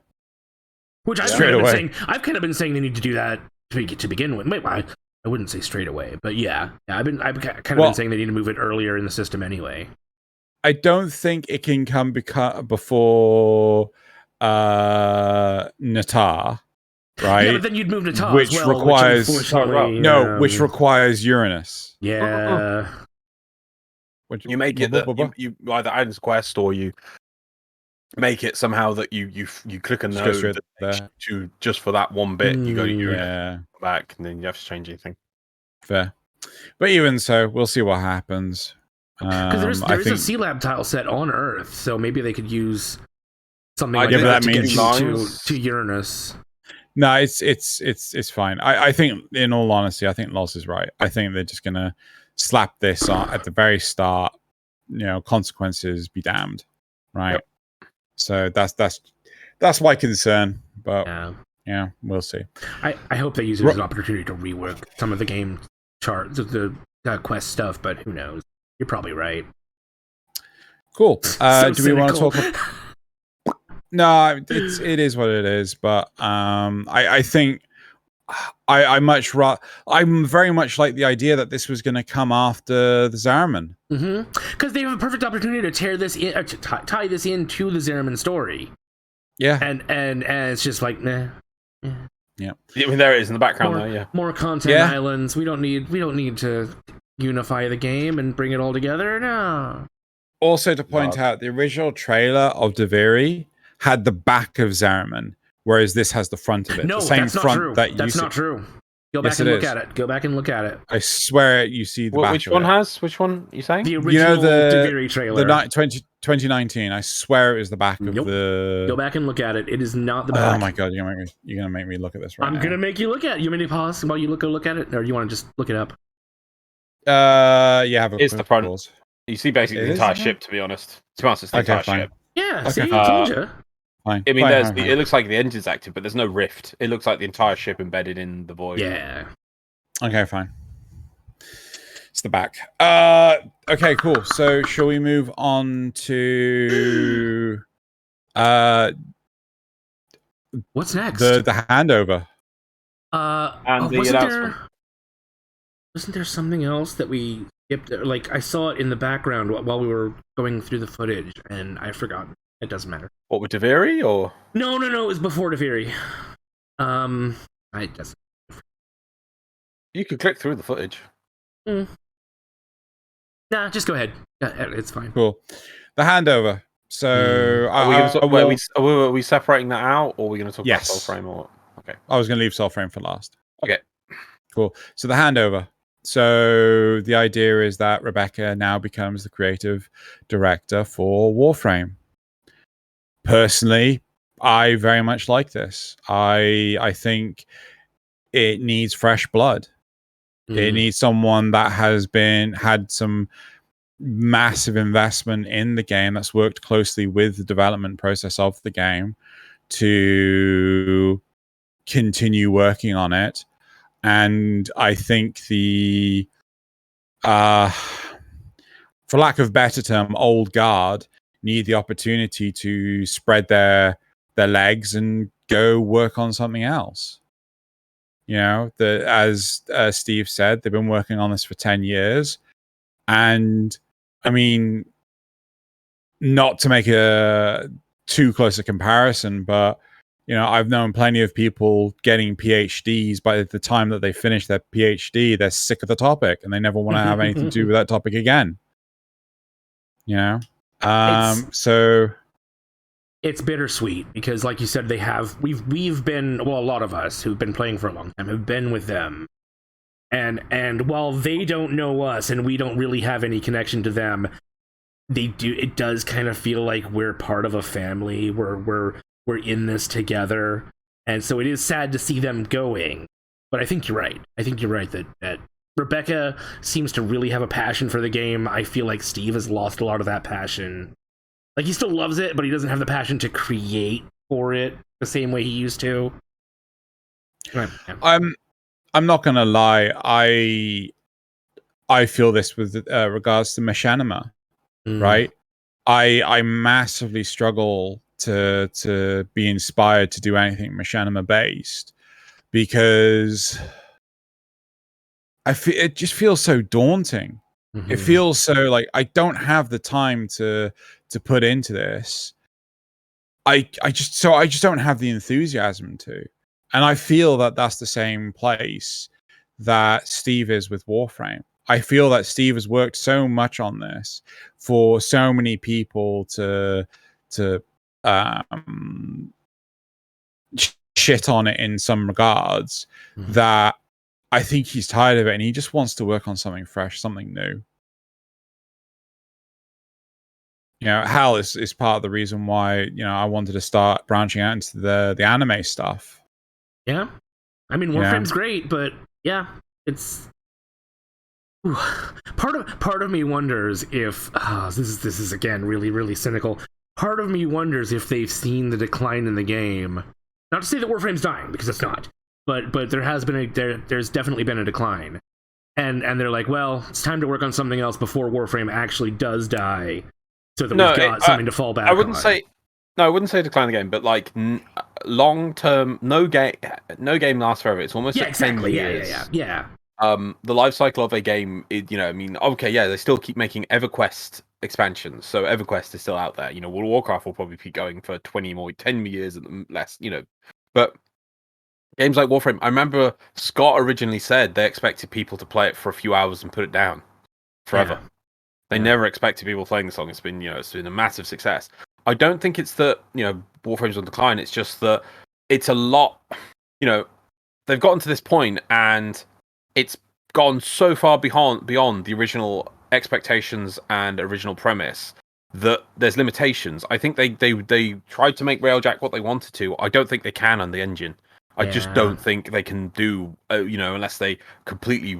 Which I've kind of been saying they need to do that to begin with. Wait, I wouldn't say straight away, but yeah, I've kind of been saying they need to move it earlier in the system anyway. I don't think it can come before Natar. Right, yeah, but then you'd move to Natar, which requires which requires Uranus. Yeah, you make it that you either add a quest or you make it somehow that you click a node to just for that one bit. You go to Uranus, back, and then you have to change anything. Fair, but even so, we'll see what happens. Because there is a C-Lab tile set on Earth, so maybe they could use something like that to get you to Uranus. No, it's fine. I think, in all honesty, I think Loz is right. I think they're just gonna slap this on at the very start. You know, consequences be damned, right? Yep. So that's my concern. But yeah, we'll see. I hope they use it as an opportunity to rework some of the game charts, the quest stuff. But who knows? You're probably right. Cool. Do we want to talk? No, it is what it is. But I think I'm very much like the idea that this was going to come after the Zariman. Because they have a perfect opportunity to tear this in, to tie this into the Zariman story. Yeah, and it's just like nah. Yeah, I mean, there it is in the background. More content islands. We don't need to unify the game and bring it all together. No. Also, to point out, the original trailer of Deviri had the back of Zariman, whereas this has the front of it. No, the same that's not front true. That's not true. Go back and look at it. Go back and look at it. I swear you see the back which one has? Which one are you saying? The original Deviri trailer. The 2019. I swear it was the back of the... Go back and look at it. It is not the back. Oh my god, you're gonna make me look at this right now. I'm gonna make you look at it. You want me to pause while you go look at it? Or you want to just look it up? Yeah, have a It's the front. pause. You see basically the entire ship, to be honest. To be honest, it's the entire ship. Yeah, see, I told you. Fine. I mean, it looks like the engine's active, but there's no rift. It looks like the entire ship embedded in the void. Yeah. Okay, fine. It's the back. Okay, cool. So, shall we move on to what's next? The handover. And the announcement. Wasn't there something else that we skipped? Like, I saw it in the background while we were going through the footage, and I forgot. It doesn't matter. What, with Deviri, or? No, it was before Deviri. I just... You could click through the footage. Nah, just go ahead. It's fine. Cool. The handover. So, are we separating that out, or are we going to talk about Soulframe? Or okay, I was going to leave Soulframe for last. Okay, cool. So the handover. So the idea is that Rebecca now becomes the creative director for Warframe. Personally, I very much like this. I think it needs fresh blood. It needs someone that has had some massive investment in the game, that's worked closely with the development process of the game to continue working on it. And I think the for lack of a better term, old guard need the opportunity to spread their legs and go work on something else. You know, as Steve said, they've been working on this for 10 years. And I mean, not to make a too close a comparison, but you know, I've known plenty of people getting PhDs. By the time that they finish their PhD, they're sick of the topic and they never want to have anything to do with that topic again. You know, so it's bittersweet because, like you said, we've been, well, a lot of us who've been playing for a long time have been with them, and while they don't know us and we don't really have any connection to them, it does kind of feel like we're part of a family. We're in this together, and so it is sad to see them going. But I think you're right. That Rebecca seems to really have a passion for the game. I feel like Steve has lost a lot of that passion. Like, he still loves it, but he doesn't have the passion to create for it the same way he used to. Right. Yeah. I'm not gonna lie. I feel this with regards to Machinima, right? I massively struggle to be inspired to do anything Machinima based because it just feels so daunting. It feels so like I don't have the time to put into this. I just don't have the enthusiasm to. And I feel that that's the same place that Steve is with Warframe. I feel that Steve has worked so much on this for so many people to shit on it in some regards that I think he's tired of it and he just wants to work on something fresh, something new. You know, Hal is part of the reason why, you know, I wanted to start branching out into the anime stuff. Yeah. I mean, Warframe's great, but yeah, it's part of me wonders if this is again really, really cynical. Part of me wonders if they've seen the decline in the game. Not to say that Warframe's dying, because it's not. But there's definitely been a decline. And they're like, well, it's time to work on something else before Warframe actually does die, so that we've got something to fall back on. I wouldn't say decline the game, but like long term, no game lasts forever. It's almost 10 years. Yeah. The life cycle of a game, you know, I mean, okay, yeah, they still keep making EverQuest expansions, so EverQuest is still out there. You know, World of Warcraft will probably keep going for 10 years and less. You know, but games like Warframe, I remember Scott originally said they expected people to play it for a few hours and put it down forever. Yeah. They never expected people playing the song. It's been a massive success. I don't think it's that, you know, Warframe's on decline. It's just that it's a lot, you know, they've gotten to this point and it's gone so far beyond the original expectations and original premise that there's limitations. I think they tried to make Railjack what they wanted to. I don't think they can on the engine. I just don't think they can do, you know, unless they completely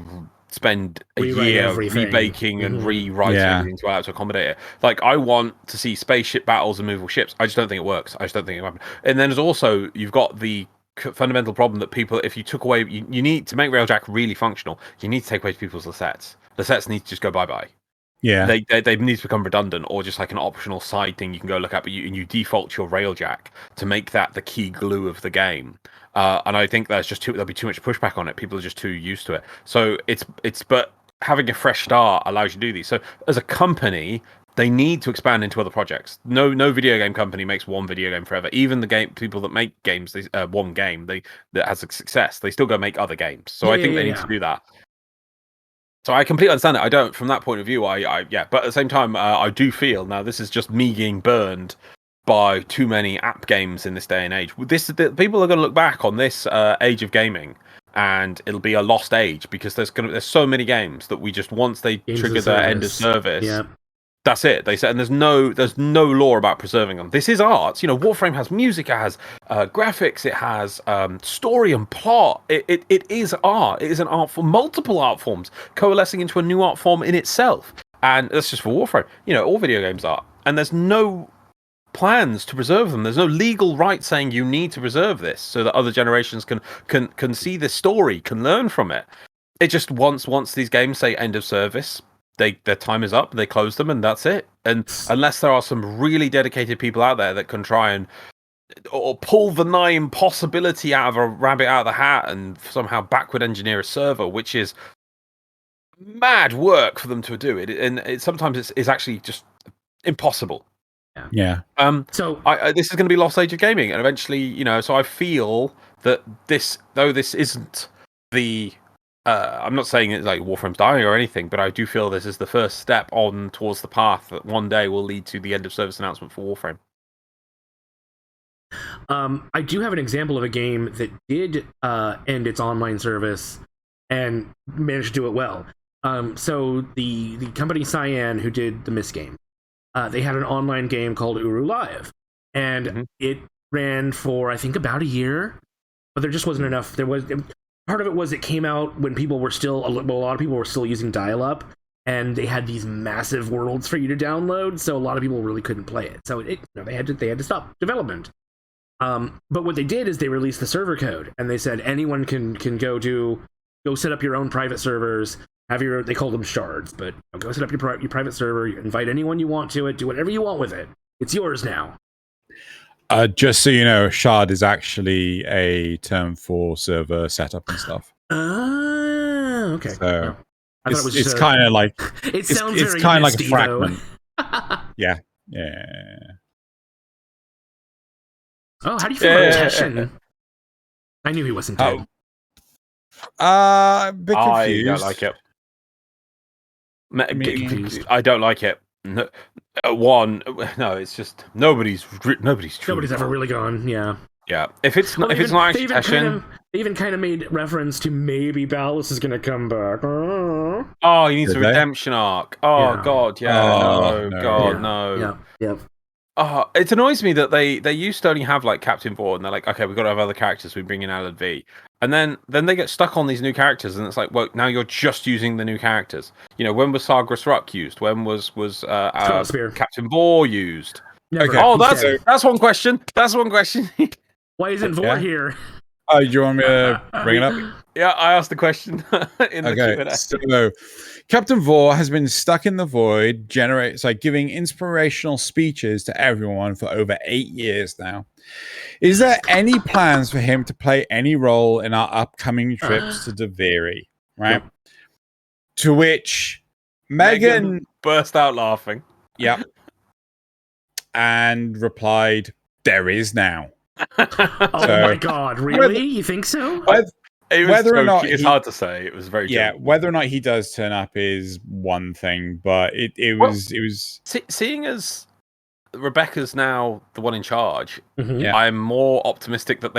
spend a year rebaking and rewriting everything to allow it to accommodate it. Like, I want to see spaceship battles and movable ships. I just don't think it works. I just don't think it will happen. And then there's also, you've got the fundamental problem that people, if you took away, you need to make Railjack really functional, you need to take away people's Lassettes. Lassettes need to just go bye-bye. Yeah, they need to become redundant or just like an optional side thing you can go look at, but you default your Railjack to make that the key glue of the game. And I think there'll be too much pushback on it. People are just too used to it. So but having a fresh start allows you to do these. So as a company, they need to expand into other projects. No video game company makes one video game forever. Even the people that make games, one game that has a success, they still go make other games. So I think they need to do that. So I completely understand it. I don't, from that point of view, but at the same time, I do feel, now this is just me getting burned by too many app games in this day and age. People are going to look back on this age of gaming, and it'll be a lost age because there's so many games that we just, once they trigger their end of service, that's it. They said, and there's no law about preserving them. This is art. You know, Warframe has music, it has graphics, it has story and plot. It is art. It is an art form, multiple art forms coalescing into a new art form in itself. And that's just for Warframe. You know, all video games are. And there's no plans to preserve them. There's no legal right saying you need to preserve this so that other generations can see this story, can learn from it. it just once these games say end of service, their time is up. They close them, and that's it. And unless there are some really dedicated people out there that can try and or pull the nigh impossibility out of a rabbit out of the hat and somehow backward engineer a server, which is mad work for them to do it, and sometimes it's actually just impossible. Yeah. So this is going to be lost age of gaming, and eventually, so I feel that this isn't the. I'm not saying it's like Warframe's dying or anything, but I do feel this is the first step on towards the path that one day will lead to the end of service announcement for Warframe. I do have an example of a game that did end its online service and managed to do it well. So the company Cyan, who did the Myst game, they had an online game called Uru Live, and it ran for I think about a year, but there just wasn't enough. Part of it was it came out when people were still a lot of people were still using dial-up, and they had these massive worlds for you to download, so a lot of people really couldn't play it. So they had to stop development. But what they did is they released the server code, and they said anyone can go set up your own private servers. They called them shards, but go set up your private server. Invite anyone you want to it. Do whatever you want with it. It's yours now. Just so you know, shard is actually a term for server setup and stuff. Okay. So I thought it was it's kind of like it sounds it's very kind of like a misty, fragment. though. Yeah. Oh, how do you feel about Teshin? I knew he wasn't dead. A bit confused. I don't like it. I don't like it. No, it's just nobody's ever really gone. Yeah. If it's not actually Teshin, they even kind of made reference to maybe Ballas is going to come back. Oh, he needs a redemption arc. Oh yeah. God, yeah. No. Yeah. It annoys me that they used to only have like Captain Vaughn, and they're like, okay, we've got to have other characters. We bring in Alan V, and then they get stuck on these new characters, and it's like, well, now you're just using the new characters. When was Sargras Ruck used? When was Captain Vor used? Never. Okay. That's one question. Why isn't Vor here? Oh, do you want me to bring it up? Yeah, I asked the question in the Q&A. So Captain Vor has been stuck in the void, giving inspirational speeches to everyone for over 8 years now. Is there any plans for him to play any role in our upcoming trips to Deviri? Right. Yep. To which Megan burst out laughing. Yep. And replied, "There is now." My God! Really? You think so? It's hard to say. It was very whether or not he does turn up is one thing, but it was seeing as Rebecca's now the one in charge. Mm-hmm. I'm more optimistic that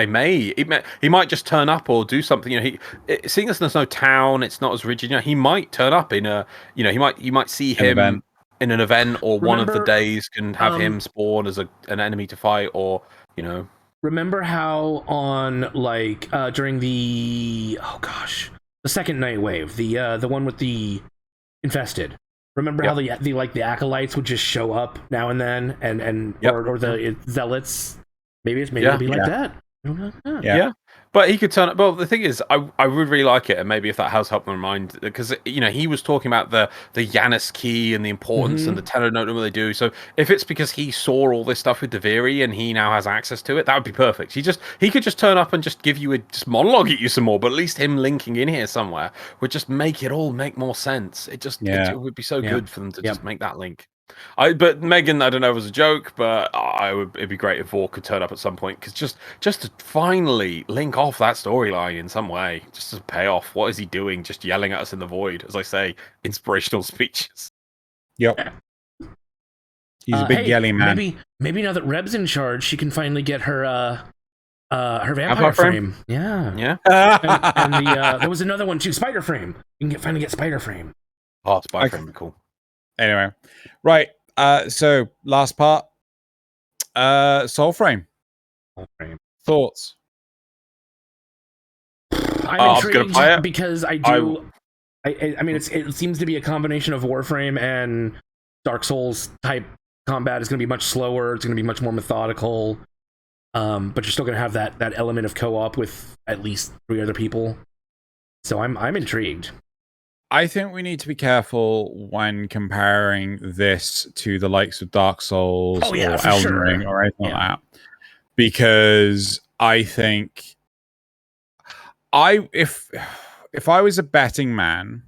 he might just turn up or do something. Seeing as there's no town, it's not as rigid. He might turn up in a. You might see him in an event, or one of the days can have him spawn as an enemy to fight, or Remember how on during the second night wave, the one with the infested. Remember how the acolytes would just show up now and then, or the zealots. Maybe it'll be like that. Yeah. But he could turn up. Well, the thing is, I would really like it, and maybe if that has helped my mind, because he was talking about the Yanis key and the importance and the Tenno note what they do. So if it's because he saw all this stuff with Deviri and he now has access to it, that would be perfect. He could just turn up and just give you just monologue at you some more. But at least him linking in here somewhere would just make it all make more sense. It would be so good for them to just make that link. But Megan, I don't know if it was a joke, but it'd be great if Vor could turn up at some point, because just to finally link off that storyline in some way, just to pay off. What is he doing? Just yelling at us in the void, as I say, inspirational speeches. Yep. He's a big yelling man. Maybe now that Reb's in charge, she can finally get her vampire frame. Yeah. and there was another one too, Spider Frame. You can finally get Spider Frame. Oh, Spider Frame would be cool. Anyway, right. So last part. Soul Frame. Thoughts? I'm intrigued because I mean, it seems to be a combination of Warframe and Dark Souls type combat. Is going to be much slower. It's going to be much more methodical. But you're still going to have that element of co-op with at least 3 other people. So I'm intrigued. I think we need to be careful when comparing this to the likes of Dark Souls Oh, yeah, or for Elden sure. Ring or anything Yeah. like that, because I think if I was a betting man,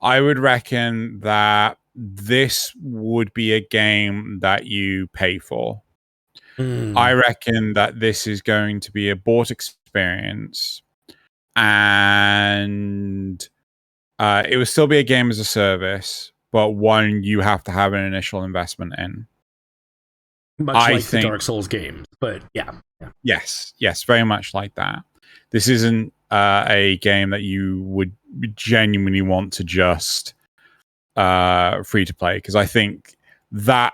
I would reckon that this would be a game that you pay for. I reckon that this is going to be a bought experience, and it will still be a game as a service, but one you have to have an initial investment in. Much like the Dark Souls games, but yeah. Yes, very much like that. This isn't a game that you would genuinely want to just free to play, because I think that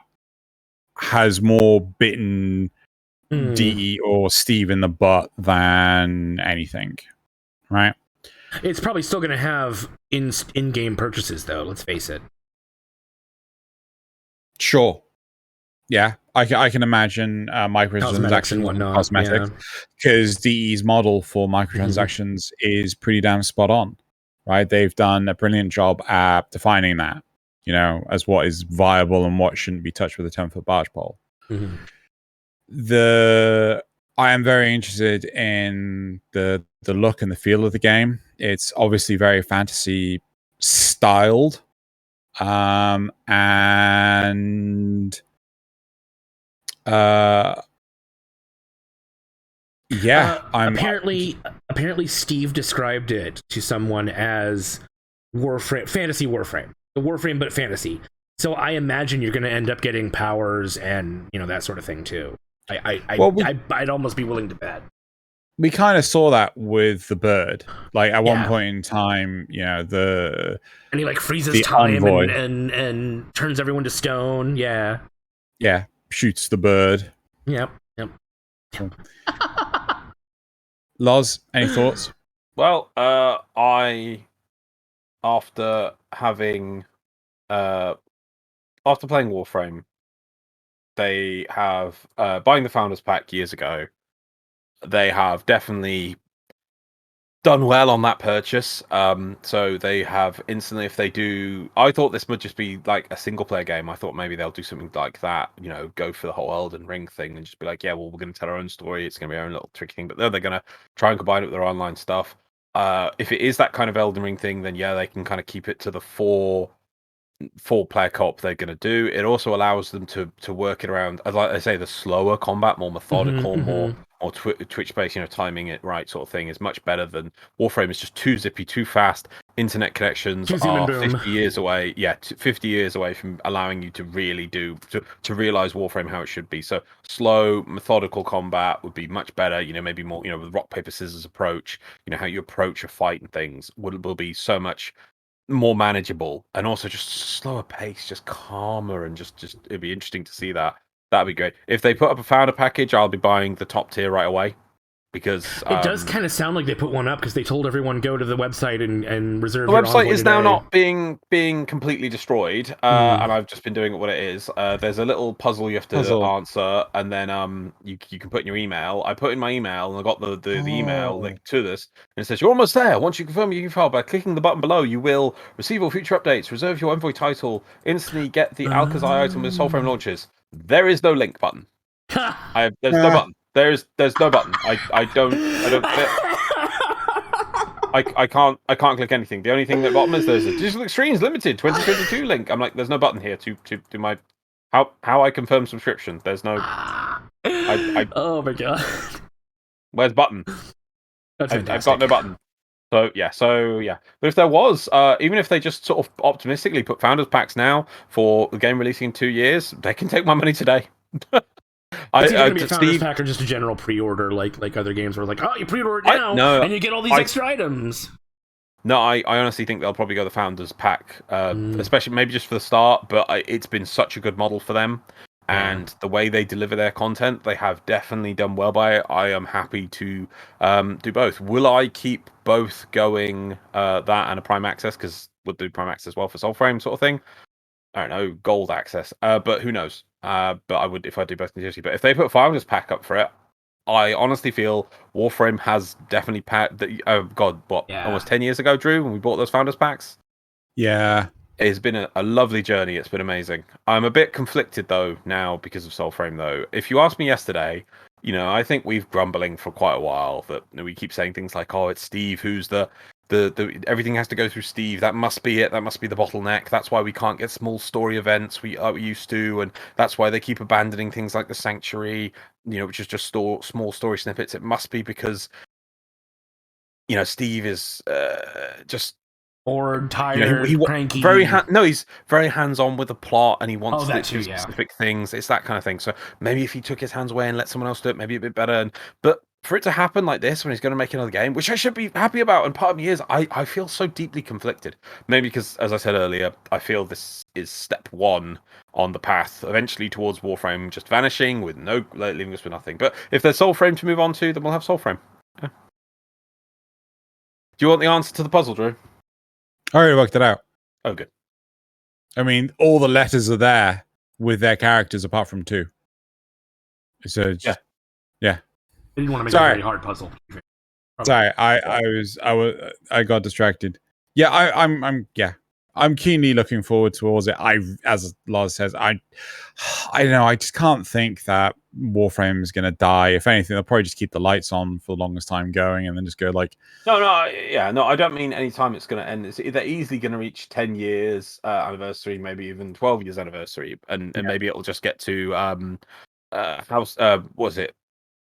has more bitten DE or Steve in the butt than anything, right? It's probably still going to have in-game purchases, though. Let's face it. Sure. Yeah, I can imagine microtransactions and whatnot, cosmetics, because DE's model for microtransactions is pretty damn spot on, right? They've done a brilliant job at defining that, as what is viable and what shouldn't be touched with a 10-foot barge pole. I am very interested in the look and the feel of the game. It's obviously very fantasy styled, and apparently Steve described it to someone as fantasy Warframe, the Warframe but fantasy. So I imagine you're going to end up getting powers and that sort of thing too. I'd almost be willing to bet. We kind of saw that with the bird, like at one point in time, and he like freezes time and turns everyone to stone. Yeah, shoots the bird. Yep. Loz, any thoughts? Well, after playing Warframe, they have buying the Founders Pack years ago. They have definitely done well on that purchase. So they have instantly, if they do, I thought this would just be like a single player game. I thought maybe they'll do something like that, go for the whole Elden Ring thing and just be like, yeah, well, we're going to tell our own story. It's going to be our own little tricky thing. But they're going to try and combine it with their online stuff. If it is that kind of Elden Ring thing, then yeah, they can kind of keep it to the four-player co-op they're going to do. It also allows them to work it around, like I say, the slower combat, more methodical, more Twitch-based, timing it right sort of thing is much better than Warframe. Is just too zippy, too fast. Internet connections are 50 years away. Yeah, 50 years away from allowing you to really to realize Warframe how it should be. So slow, methodical combat would be much better. Maybe more, with rock, paper, scissors approach. How you approach a fight and things will be so much more manageable, and also just slower pace, just calmer, and just it'd be interesting to see that. That'd be great. If they put up a founder package, I'll be buying the top tier right away, because it does kind of sound like they put one up, because they told everyone go to the website and reserve. The website is now not being completely destroyed, and I've just been doing it what it is. There's a little puzzle you have to answer, and then you can put in your email. I put in my email, and I got the email link to this, and it says you're almost there. Once you confirm your file by clicking the button below, you will receive all future updates, reserve your envoy title, instantly get the Alcazar item with Soulframe launches. There is no link button. There's no button. There's no button. I don't I can't click anything. The only thing at the bottom is there's a Digital Extremes Limited 2022 link. I'm like, there's no button here to do my how I confirm subscription. There's no oh my god. Where's button? I've got no button. So yeah. But if there was, even if they just sort of optimistically put founders packs now for the game releasing in 2 years, they can take my money today. It's either gonna be a founders pack or just a general pre-order, like other games where like, oh, you pre-order it now and you get all these extra items. No, I honestly think they'll probably go the founders pack, especially maybe just for the start. But it's been such a good model for them, and the way they deliver their content, they have definitely done well by it. I am happy to do both. Will I keep both going, that and a Prime Access, because we'll do Prime Access as well for Soulframe sort of thing. I don't know, gold access, but who knows? But I would if I do both in seriously. But if they put a founders pack up for it, I honestly feel Warframe has definitely almost 10 years ago, Drew, when we bought those founders packs. Yeah. It's been a lovely journey. It's been amazing. I'm a bit conflicted though now because of Soulframe though. If you asked me yesterday, I think we've grumbling for quite a while that we keep saying things like, "Oh, it's Steve who's the everything has to go through Steve. That must be it. That must be the bottleneck. That's why we can't get small story events we used to, and that's why they keep abandoning things like the Sanctuary, which is just small story snippets. It must be because Steve is just." Or tired, cranky. He's very hands-on with the plot, and he wants to do yeah. specific things. It's that kind of thing. So maybe if he took his hands away and let someone else do it, maybe a bit better. But for it to happen like this when he's going to make another game, which I should be happy about, and part of me is, I feel so deeply conflicted. Maybe because, as I said earlier, I feel this is step one on the path eventually towards Warframe just vanishing with leaving us with nothing. But if there's Soulframe to move on to, then we'll have Soulframe. Yeah. Do you want the answer to the puzzle, Drew? I already worked it out. Oh, good. I mean, all the letters are there with their characters apart from 2. So yeah. I didn't want to make a very hard puzzle. Sorry, I got distracted. Yeah, I'm keenly looking forward towards it. As Loz says, I don't know. I just can't think that Warframe is going to die. If anything, they'll probably just keep the lights on for the longest time going, and then just go like. No, I don't mean any time it's going to end. They're easily going to reach 10 years anniversary, maybe even 12 years anniversary, and maybe it'll just get to was it?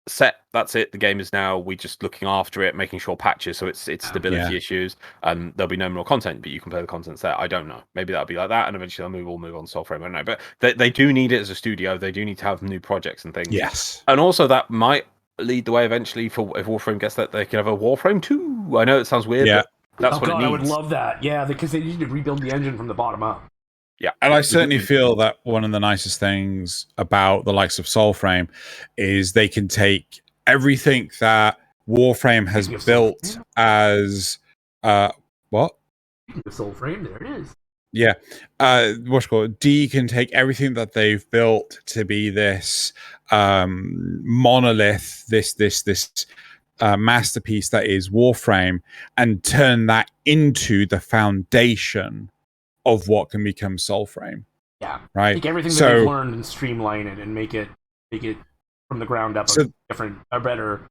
Set, that's it. The game is now, we just looking after it, making sure patches, so it's stability issues, and there'll be no more content, but you can play the content there. I don't know, maybe that'll be like that, and eventually they'll all move on to Soulframe. I don't know, but they do need it as a studio. They do need to have new projects and things. Yes, and also that might lead the way eventually for, if Warframe gets that, they can have a Warframe 2. I know it sounds weird, but that's what it needs. I would love that. Yeah, because they need to rebuild the engine from the bottom up. Yeah, and I certainly feel that one of the nicest things about the likes of Soulframe is they can take everything that Warframe has built as what? The Soulframe, there it is. Yeah, what's it called? D can take everything that they've built to be this monolith, this masterpiece that is Warframe, and turn that into the foundation of what can become Soulframe. Yeah, right. Take everything that they've learned and streamline it and make it from the ground up a better.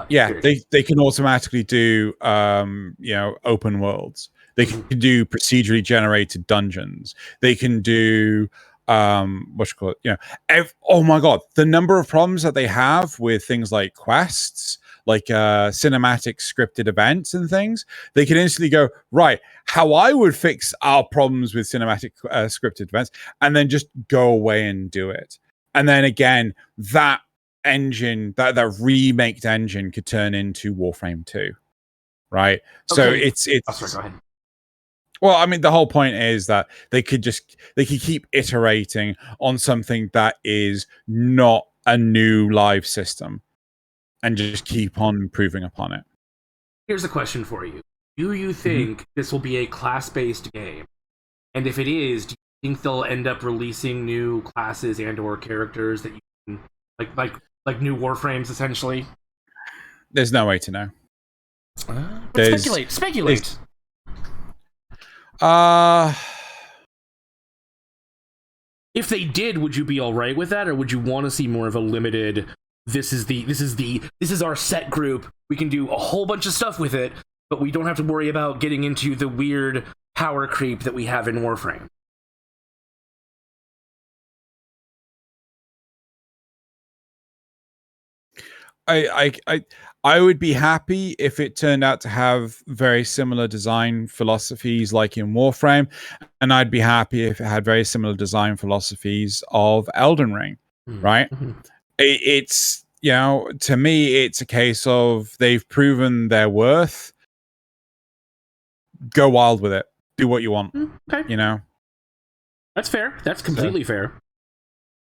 They can automatically do open worlds. They can do procedurally generated dungeons. They can do oh my god, the number of problems that they have with things like quests, like cinematic scripted events and things. They can instantly go, right, how I would fix our problems with cinematic scripted events, and then just go away and do it. And then again, that engine, that remaked engine could turn into Warframe 2. Right? Okay. So it's sorry, go ahead. Well, I mean, the whole point is that they could keep iterating on something that is not a new live system and just keep on improving upon it. Here's a question for you. Do you think this will be a class-based game? And if it is, do you think they'll end up releasing new classes and or characters that you can like new Warframes essentially? There's no way to know. Speculate. If they did, would you be all right with that, or would you want to see more of a limited? This is our set group. We can do a whole bunch of stuff with it, but we don't have to worry about getting into the weird power creep that we have in Warframe. I would be happy if it turned out to have very similar design philosophies like in Warframe, and I'd be happy if it had very similar design philosophies of Elden Ring, right? It's, to me, it's a case of they've proven their worth. Go wild with it. Do what you want. Okay. That's fair. That's completely fair.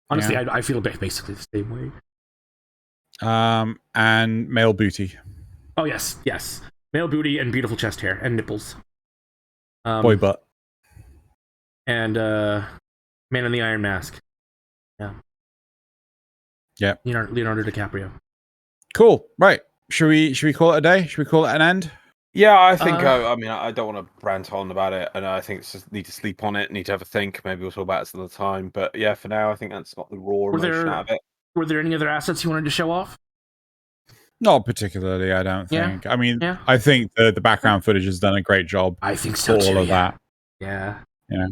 Honestly, I feel basically the same way. And male booty. Oh yes, male booty and beautiful chest hair and nipples. Boy butt. And Man in the Iron Mask. Yeah. Yeah. Leonardo DiCaprio. Cool. Right. Should we call it a day? Should we call it an end? Yeah, I think. I mean, I don't want to rant on about it, and I think it's just need to sleep on it, need to have a think. Maybe we'll talk about it another time. But yeah, for now, I think that's got the raw emotion out of it. Were there any other assets you wanted to show off? Not particularly, I don't Yeah. think. I mean, Yeah. I think the background footage has done a great job. I think so for too. all of that. Yeah. Yeah.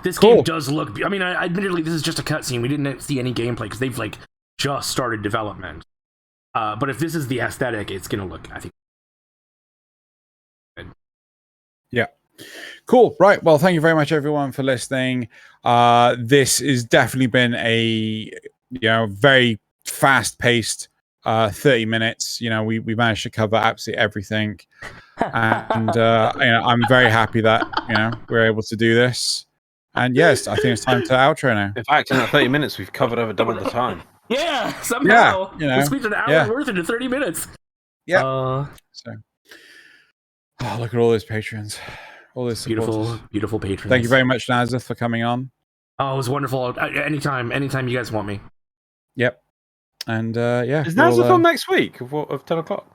This Cool. game does look. I mean, admittedly, this is just a cutscene. We didn't see any gameplay because they've like just started development. But if this is the aesthetic, it's gonna look, I think. Good. Yeah. Cool. Right. Well, thank you very much, everyone, for listening. This has definitely been a very fast-paced 30 minutes. We managed to cover absolutely everything, and I'm very happy that we're able to do this. And yes, I think it's time to outro now. In fact, in that 30 minutes, we've covered over double the time. Yeah, somehow we squeezed an hour worth into 30 minutes. Yeah. Look at all those patrons, all those supporters. Beautiful patrons. Thank you very much, Nazeth, for coming on. Oh, it was wonderful. Anytime you guys want me. Yep. And yeah, is Nazeth on next week of 10 o'clock?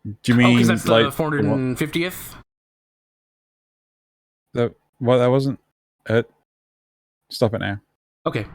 Do you mean because that's the 450th? That wasn't it. Stop it now. Okay.